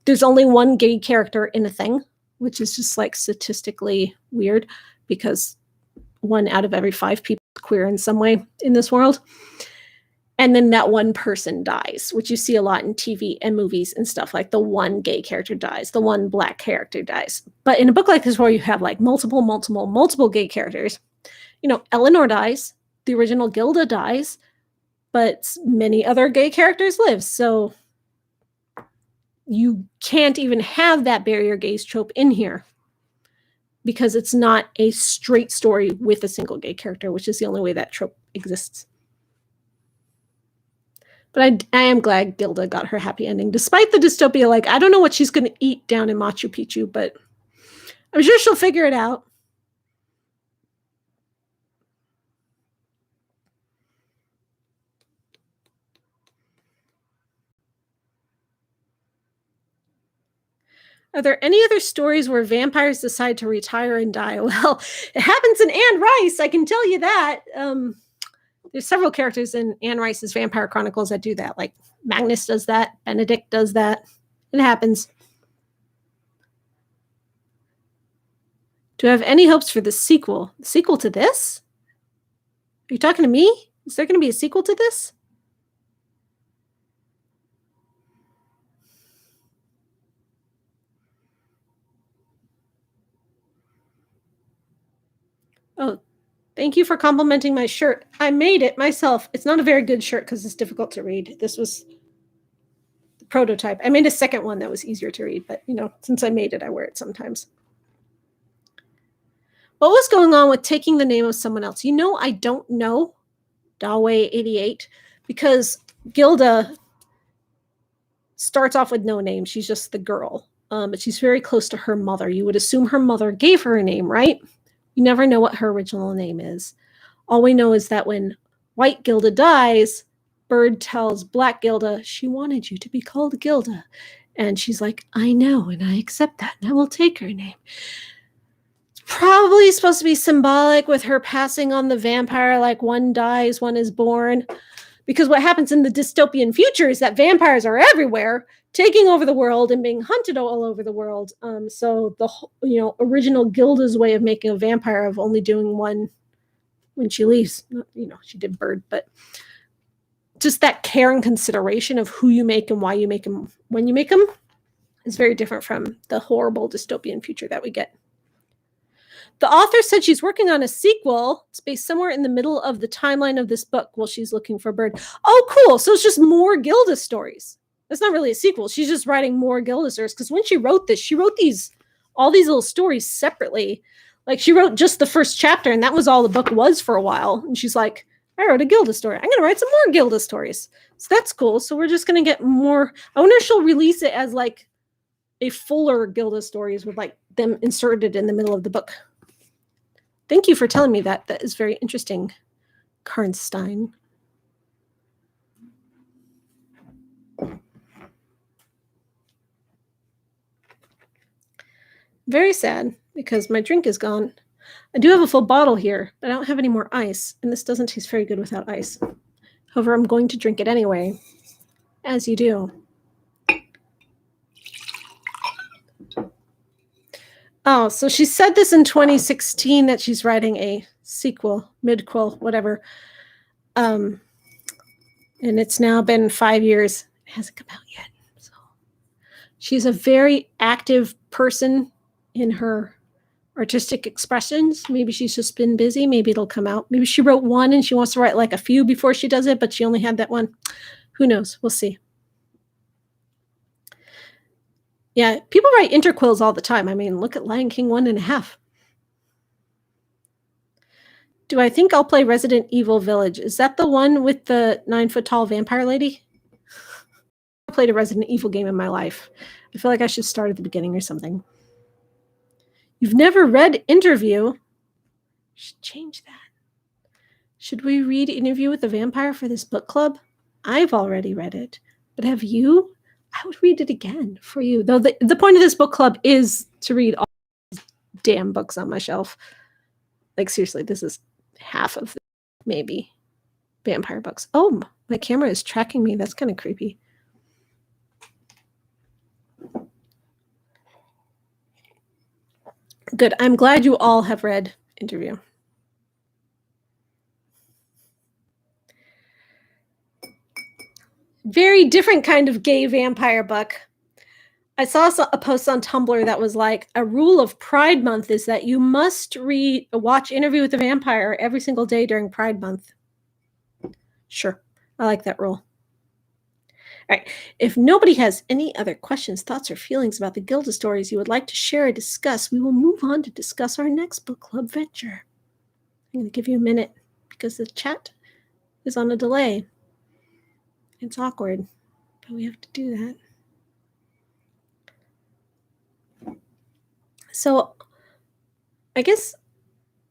there's only one gay character in a thing, which is just, like, statistically weird, because 1 out of every 5 people is queer in some way in this world. And then that one person dies, which you see a lot in TV and movies and stuff. Like, the one gay character dies, the one Black character dies. But in a book like this, where you have, like, multiple gay characters, you know, Eleanor dies, the original Gilda dies, but many other gay characters live. So you can't even have that bury your gays trope in here, because it's not a straight story with a single gay character, which is the only way that trope exists. But I am glad Gilda got her happy ending, despite the dystopia. Like, I don't know what she's going to eat down in Machu Picchu, but I'm sure she'll figure it out. Are there any other stories where vampires decide to retire and die? Well, it happens in Anne Rice, I can tell you that. There's several characters in Anne Rice's Vampire Chronicles that do that. Like, Magnus does that, Benedict does that. It happens. Do I have any hopes for the sequel? The sequel to this? Are you talking to me? Is there going to be a sequel to this? Oh, Thank you for complimenting my shirt. I made it myself. It's not a very good shirt because it's difficult to read. This was the prototype. I made a second one that was easier to read, but since I made it, I wear it sometimes. What was going on with taking the name of someone else? I don't know, Dawei88, because Gilda starts off with no name. She's just the girl, but she's very close to her mother. You would assume her mother gave her a name, right? You never know what her original name is. All we know is that when White Gilda dies, Bird tells Black Gilda she wanted you to be called Gilda. And she's like, I know, and I accept that, and I will take her name. It's probably supposed to be symbolic with her passing on the vampire, like one dies, one is born. Because what happens in the dystopian future is that vampires are everywhere, taking over the world and being hunted all over the world. So the original Gilda's way of making a vampire of only doing one when she leaves, she did Bird, but just that care and consideration of who you make and why you make them when you make them is very different from the horrible dystopian future that we get. The author said she's working on a sequel. It's based somewhere in the middle of the timeline of this book while she's looking for Bird. Oh, cool. So it's just more Gilda stories. It's not really a sequel. She's just writing more Gilda stories. Because when she wrote this, she wrote all these little stories separately. Like she wrote just the first chapter, and that was all the book was for a while. And she's like, I wrote a Gilda story. I'm going to write some more Gilda stories. So that's cool. So we're just going to get more. I wonder if she'll release it as like a fuller Gilda stories with like them inserted in the middle of the book. Thank you for telling me that. That is very interesting, Karnstein. Very sad because my drink is gone. I do have a full bottle here, but I don't have any more ice, and this doesn't taste very good without ice. However, I'm going to drink it anyway, as you do. Oh, so she said this in 2016 that she's writing a sequel, midquel, whatever. And it's now been 5 years. It hasn't come out yet. So she's a very active person in her artistic expressions. Maybe she's just been busy. Maybe it'll come out. Maybe she wrote one and she wants to write like a few before she does it, but she only had that one. Who knows? We'll see. Yeah, people write interquels all the time. I mean, look at Lion King 1.5. Do I think I'll play Resident Evil Village? Is that the one with the 9-foot-tall vampire lady? I played a Resident Evil game in my life. I feel like I should start at the beginning or something. You've never read Interview? Should change that. Should we read Interview with the Vampire for this book club? I've already read it, but have you? I would read it again for you. Though the point of this book club is to read all these damn books on my shelf. Like, seriously, this is half of maybe vampire books. Oh, my camera is tracking me. That's kind of creepy. Good. I'm glad you all have read Interview. Very different kind of gay vampire book. I saw a post on Tumblr that was like, a rule of Pride Month is that you must watch Interview with the Vampire every single day during Pride Month. Sure. I like that rule. All right. If nobody has any other questions, thoughts, or feelings about the Gilda stories you would like to share or discuss, we will move on to discuss our next book club venture. I'm going to give you a minute because the chat is on a delay. It's awkward, but we have to do that. So I guess,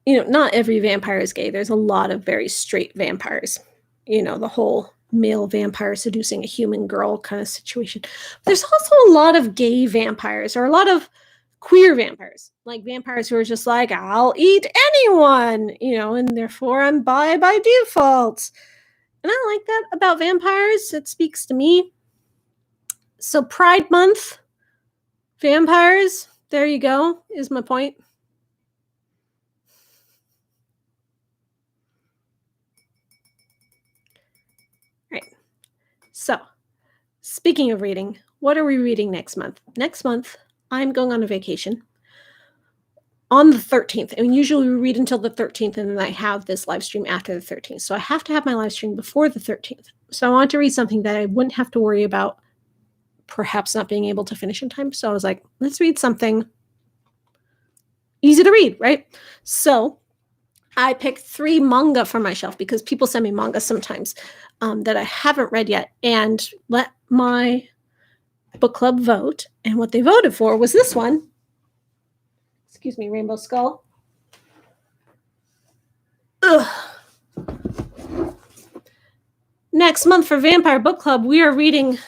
not every vampire is gay. There's a lot of very straight vampires. The whole male vampire seducing a human girl kind of situation. There's also a lot of gay vampires or a lot of queer vampires, like vampires who are just like, I'll eat anyone, and therefore I'm bi by default. And I like that about vampires. It speaks to me. So Pride Month, vampires, there you go, is my point. Right. So, speaking of reading, what are we reading next month? Next month, I'm going on a vacation. on the 13th. And usually we read until the 13th, and then I have this live stream after the 13th. So I have to have my live stream before the 13th. So I wanted to read something that I wouldn't have to worry about perhaps not being able to finish in time. So I was like, let's read something easy to read, right? So I picked 3 manga from my shelf because people send me manga sometimes that I haven't read yet, and let my book club vote. And what they voted for was this one. Excuse me, Rainbow Skull. Ugh. Next month for Vampire Book Club, we are reading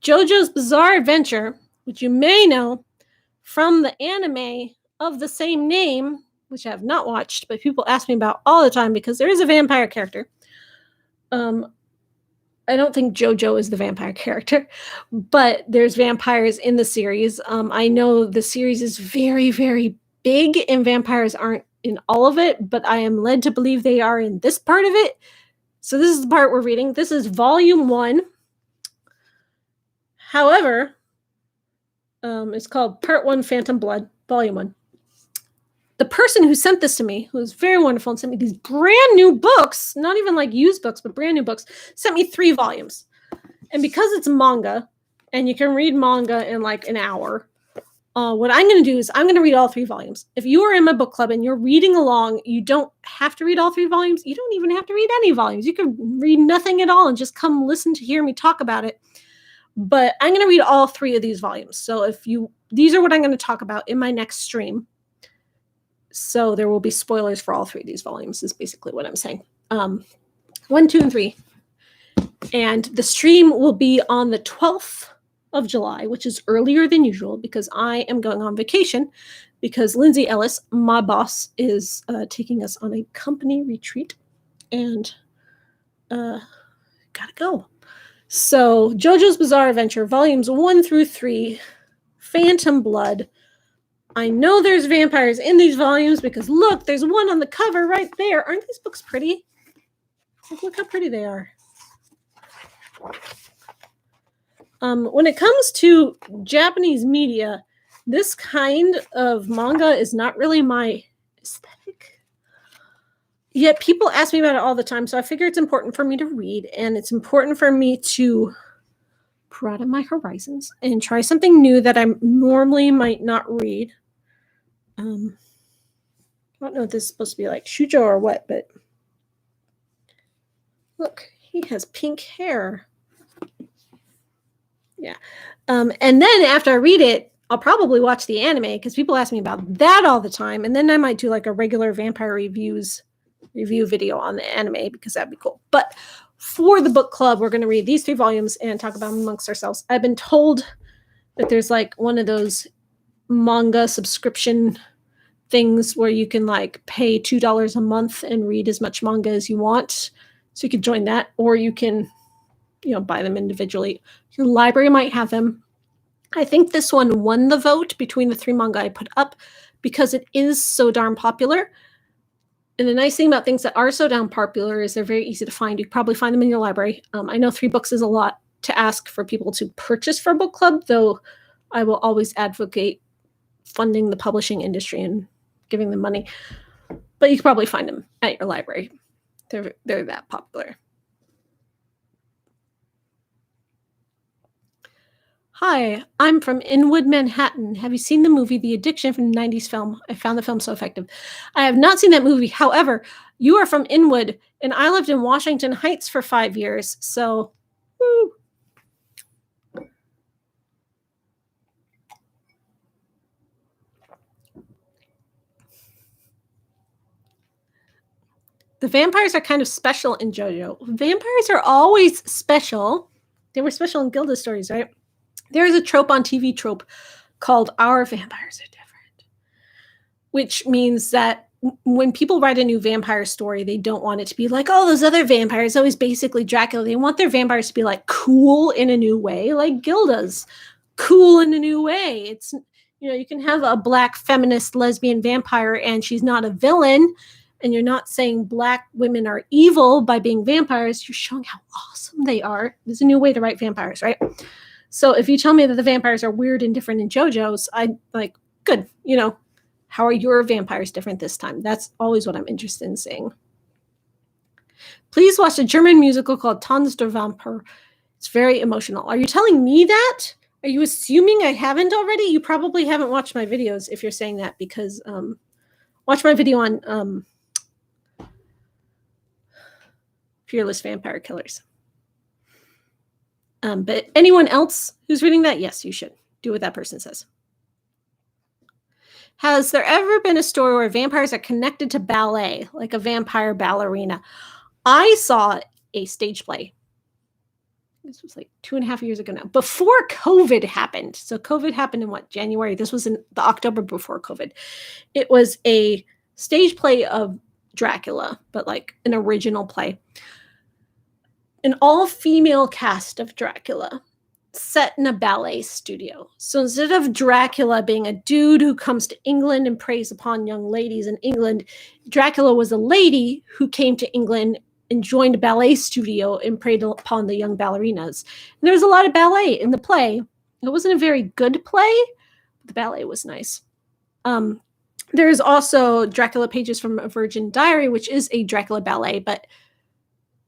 JoJo's Bizarre Adventure, which you may know from the anime of the same name, which I have not watched, but people ask me about all the time because there is a vampire character. I don't think JoJo is the vampire character, but there's vampires in the series. I know the series is very, very big and vampires aren't in all of it, but I am led to believe they are in this part of it. So this is the part we're reading. This is volume 1. However, it's called Part 1 Phantom Blood, volume 1. The person who sent this to me, who was very wonderful and sent me these brand new books, not even like used books, but brand new books, sent me 3 volumes. And because it's manga, and you can read manga in like an hour, what I'm going to do is I'm going to read all 3 volumes. If you are in my book club and you're reading along, you don't have to read all 3 volumes. You don't even have to read any volumes. You can read nothing at all and just come listen to hear me talk about it. But I'm going to read all 3 of these volumes. So these are what I'm going to talk about in my next stream. So there will be spoilers for all 3 of these volumes is basically what I'm saying. 1, 2, and 3. And the stream will be on the 12th of July, which is earlier than usual because I am going on vacation because Lindsay Ellis, my boss, is taking us on a company retreat and gotta go. So JoJo's Bizarre Adventure, volumes 1 through 3, Phantom Blood. I know there's vampires in these volumes because look, there's one on the cover right there. Aren't these books pretty? Look how pretty they are. When it comes to Japanese media, this kind of manga is not really my aesthetic. Yet people ask me about it all the time, so I figure it's important for me to read, and it's important for me to broaden my horizons and try something new that I normally might not read. I don't know if this is supposed to be like shoujo or what, but look, he has pink hair. Yeah. And then after I read it, I'll probably watch the anime because people ask me about that all the time. And then I might do like a regular vampire review video on the anime because that'd be cool. But for the book club, we're going to read these 3 volumes and talk about them amongst ourselves. I've been told that there's like one of those manga subscription things where you can like pay $2 a month and read as much manga as you want. So you can join that, or you can, buy them individually. Your library might have them. I think this one won the vote between the 3 manga I put up because it is so darn popular. And the nice thing about things that are so damn popular is they're very easy to find. You can probably find them in your library. I know 3 books is a lot to ask for people to purchase for book club, though I will always advocate funding the publishing industry and giving them money. But you can probably find them at your library. They're that popular. Hi, I'm from Inwood, Manhattan. Have you seen the movie The Addiction from the 90s film? I found the film so effective. I have not seen that movie. However, you are from Inwood, and I lived in Washington Heights for 5 years. So, woo. The vampires are kind of special in JoJo. Vampires are always special. They were special in Gilda Stories, right? There is a trope on TV called Our Vampires Are Different, which means that when people write a new vampire story, they don't want it to be like, oh, those other vampires, always basically Dracula. They want their vampires to be like cool in a new way, like Gilda's cool in a new way. It's, you can have a Black feminist lesbian vampire and she's not a villain, and you're not saying Black women are evil by being vampires. You're showing how awesome they are. There's a new way to write vampires, right? So if you tell me that the vampires are weird and different in JoJo's, I like, good, How are your vampires different this time? That's always what I'm interested in seeing. Please watch a German musical called Tanz der Vampir. It's very emotional. Are you telling me that? Are you assuming I haven't already? You probably haven't watched my videos if you're saying that, because watch my video on Fearless Vampire Killers. But anyone else who's reading that, yes, you should do what that person says. Has there ever been a story where vampires are connected to ballet, like a vampire ballerina? I saw a stage play. This was like 2.5 years ago now, before COVID happened. So COVID happened in what, January? This was in the October before COVID. It was a stage play of Dracula, but like an original play. An all-female cast of Dracula set in a ballet studio. So instead of Dracula being a dude who comes to England and preys upon young ladies in England, Dracula was a lady who came to England and joined a ballet studio and preyed upon the young ballerinas. And there was a lot of ballet in the play. It wasn't a very good play, but the ballet was nice. There's also Dracula Pages from a Virgin Diary, which is a Dracula ballet, but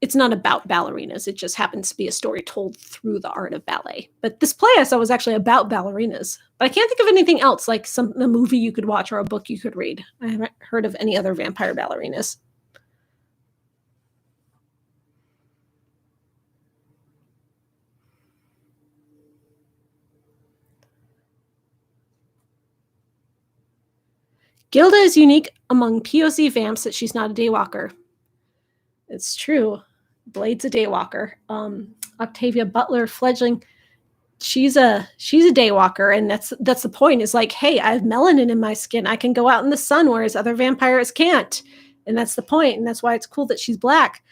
it's not about ballerinas. It just happens to be a story told through the art of ballet. But this play I saw was actually about ballerinas. But I can't think of anything else, like a movie you could watch or a book you could read. I haven't heard of any other vampire ballerinas. Gilda is unique among POC vamps that she's not a daywalker. It's true. Blade's a daywalker. Octavia Butler, fledgling, she's a daywalker, and that's the point. Is like, hey, I have melanin in my skin. I can go out in the sun, whereas other vampires can't. And that's the point, and that's why it's cool that she's black.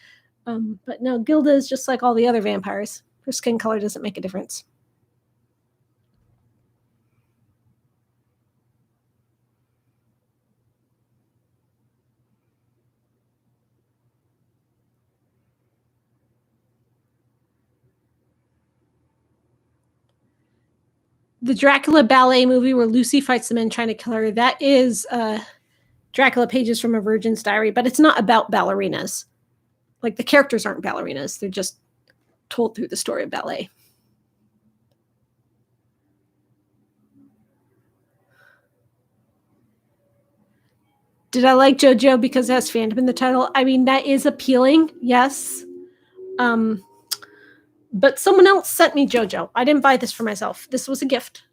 But no, Gilda is just like all the other vampires. Her skin color doesn't make a difference. The Dracula ballet movie where Lucy fights the men trying to kill her, that is Dracula Pages from a Virgin's Diary, but it's not about ballerinas. Like, the characters aren't ballerinas. They're just told through the story of ballet. Did I like JoJo because it has fandom in the title? I mean, that is appealing, yes. But someone else sent me JoJo. I didn't buy this for myself. This was a gift.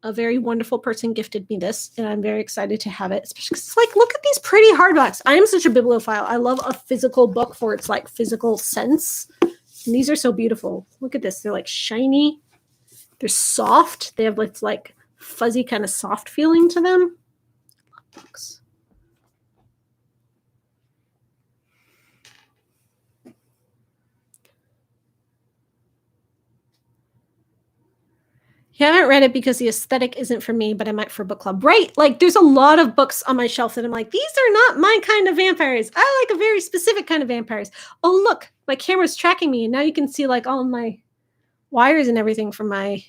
A very wonderful person gifted me this, and I'm very excited to have it. Especially because it's like, look at these pretty hardbacks. I am such a bibliophile. I love a physical book for its like physical sense. And these are so beautiful. Look at this. They're like shiny. They're soft. They have this like fuzzy kind of soft feeling to them. Love books. I haven't read it because the aesthetic isn't for me, but I might for book club. Right? Like, there's a lot of books on my shelf that I'm like, these are not my kind of vampires. I like a very specific kind of vampires. Oh, look, my camera's tracking me. And now you can see like all my wires and everything from my...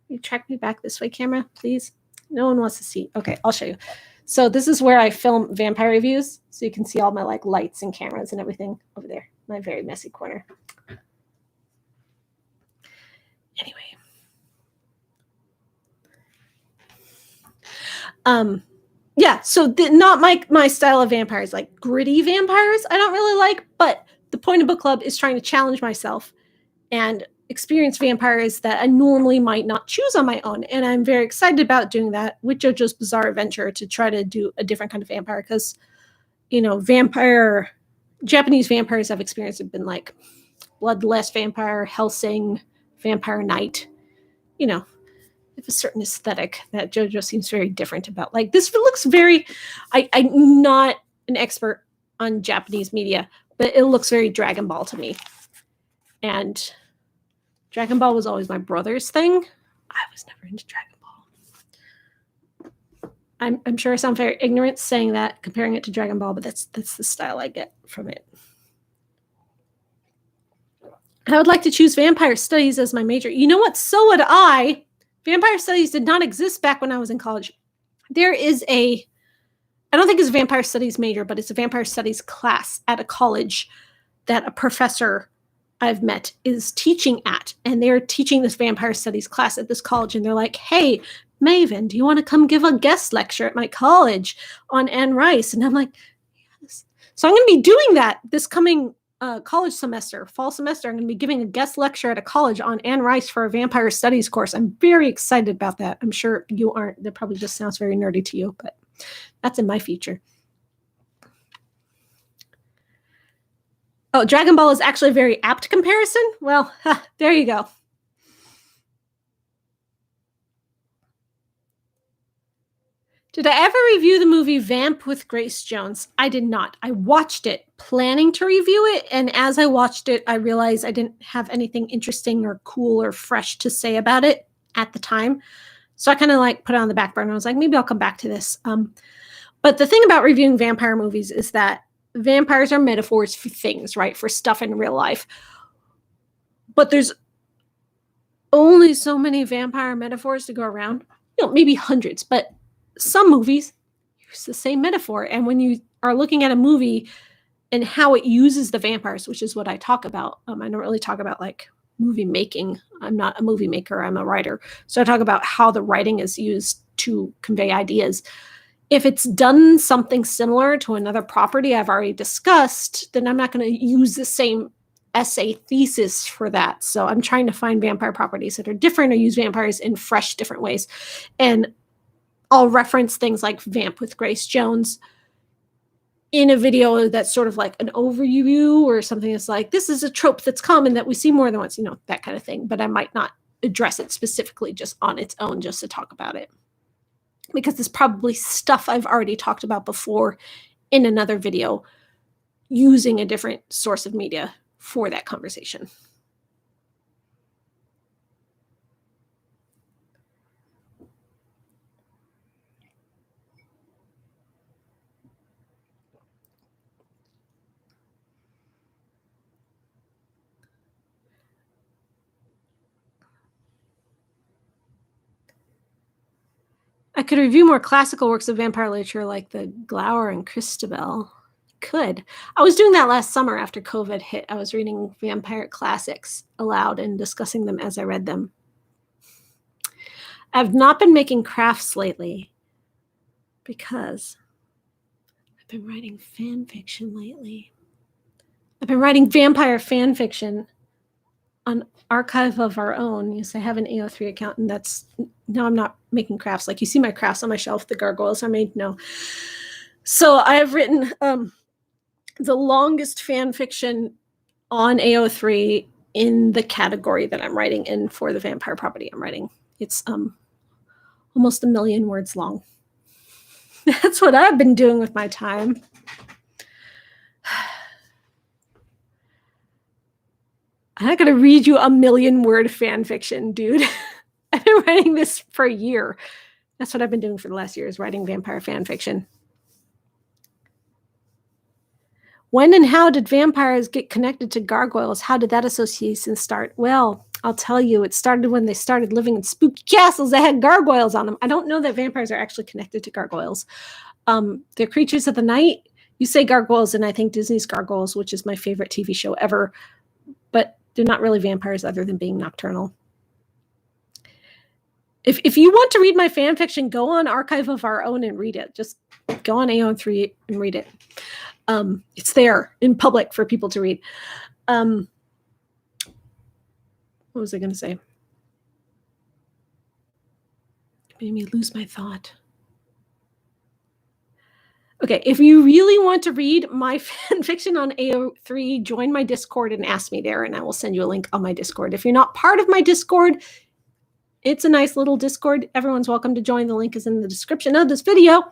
You track me back this way, camera, please. No one wants to see. Okay, I'll show you. So this is where I film vampire reviews. So you can see all my like lights and cameras and everything over there. My very messy corner. Anyway. Yeah, so not my style of vampires, like gritty vampires I don't really like, but the point of book club is trying to challenge myself and experience vampires that I normally might not choose on my own. And I'm very excited about doing that with JoJo's Bizarre Adventure to try to do a different kind of vampire, because, you know, Japanese vampires I've experienced have been like Bloodlust Vampire, Hellsing, Vampire Knight, you know, a certain aesthetic that JoJo seems very different about. Like, this looks very, I'm not an expert on Japanese media, but it looks very Dragon Ball to me. And Dragon Ball was always my brother's thing. I was never into Dragon Ball. I'm sure I sound very ignorant saying that, comparing it to Dragon Ball, but that's the style I get from it. I would like to choose vampire studies as my major. You know what? So would I. Vampire studies did not exist back when I was in college. There is I don't think it's a vampire studies major, but it's a vampire studies class at a college that a professor I've met is teaching at. And they're teaching this vampire studies class at this college. And they're like, hey, Maven, do you want to come give a guest lecture at my college on Anne Rice? And I'm like, yes. So I'm going to be doing that this coming college semester, fall semester. I'm going to be giving a guest lecture at a college on Anne Rice for a vampire studies course. I'm very excited about that. I'm sure you aren't. That probably just sounds very nerdy to you, but that's in my future. Oh, Dragon Ball is actually a very apt comparison. Well, there you go. Did I ever review the movie Vamp with Grace Jones? I did not. I watched it planning to review it. And as I watched it, I realized I didn't have anything interesting or cool or fresh to say about it at the time. So I kind of like put it on the back burner. I was like, maybe I'll come back to this. But the thing about reviewing vampire movies is that vampires are metaphors for things, right? For stuff in real life. But there's only so many vampire metaphors to go around. Maybe hundreds, but some movies use the same metaphor. And when you are looking at a movie and how it uses the vampires, which is what I talk about, I don't really talk about like movie making. I'm not a movie maker, I'm a writer. So I talk about how the writing is used to convey ideas. If it's done something similar to another property I've already discussed, then I'm not going to use the same essay thesis for that. So I'm trying to find vampire properties that are different or use vampires in fresh, different ways. And I'll reference things like Vamp with Grace Jones in a video that's sort of like an overview or something that's like, this is a trope that's common that we see more than once, that kind of thing. But I might not address it specifically just on its own, just to talk about it. Because it's probably stuff I've already talked about before in another video using a different source of media for that conversation. I could review more classical works of vampire literature like the Glauer and Christabel. Could. I was doing that last summer after COVID hit. I was reading vampire classics aloud and discussing them as I read them. I've not been making crafts lately because I've been writing fan fiction lately. I've been writing vampire fan fiction on Archive of Our Own. Yes, I have an AO3 account, and now I'm not making crafts. Like you see my crafts on my shelf, the gargoyles I made, no. So I've written the longest fan fiction on AO3 in the category that I'm writing in for the vampire property I'm writing. It's almost 1 million words long. That's what I've been doing with my time. I'm not going to read you 1 million word fan fiction, dude. I've been writing this for a year. That's what I've been doing for the last year, is writing vampire fan fiction. When and how did vampires get connected to gargoyles? How did that association start? Well, I'll tell you, it started when they started living in spooky castles that had gargoyles on them. I don't know that vampires are actually connected to gargoyles. They're creatures of the night. You say gargoyles, and I think Disney's Gargoyles, which is my favorite TV show ever. But they're not really vampires other than being nocturnal. If you want to read my fan fiction, go on Archive of Our Own and read it. Just go on AO3 and read it. It's there in public for people to read. What was I going to say? It made me lose my thought. Okay, if you really want to read my fan fiction on AO3, join my Discord and ask me there, and I will send you a link on my Discord. If you're not part of my Discord, it's a nice little Discord. Everyone's welcome to join. The link is in the description of this video.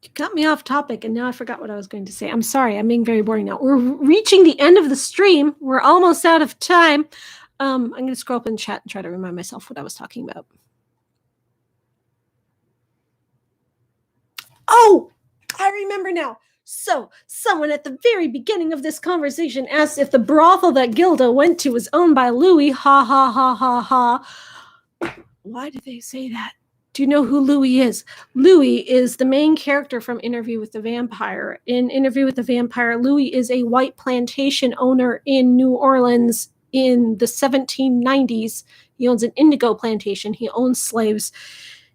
You got me off topic, and now I forgot what I was going to say. I'm sorry. I'm being very boring now. We're reaching the end of the stream. We're almost out of time. I'm going to scroll up in chat and try to remind myself what I was talking about. Oh, I remember now. So, someone at the very beginning of this conversation asked if the brothel that Gilda went to was owned by Louis. Ha ha ha ha ha. Why did they say that? Do you know who Louis is? Louis is the main character from Interview with the Vampire. In Interview with the Vampire, Louis is a white plantation owner in New Orleans in the 1790s. He owns an indigo plantation. He owns slaves.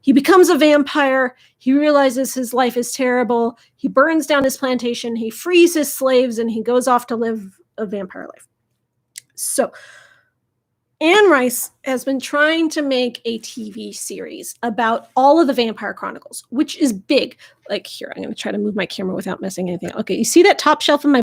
He becomes a vampire. He realizes his life is terrible. He burns down his plantation. He frees his slaves, and he goes off to live a vampire life. So, Anne Rice has been trying to make a TV series about all of the Vampire Chronicles, which is big. Like, here, I'm going to try to move my camera without messing anything up. Okay, you see that top shelf in my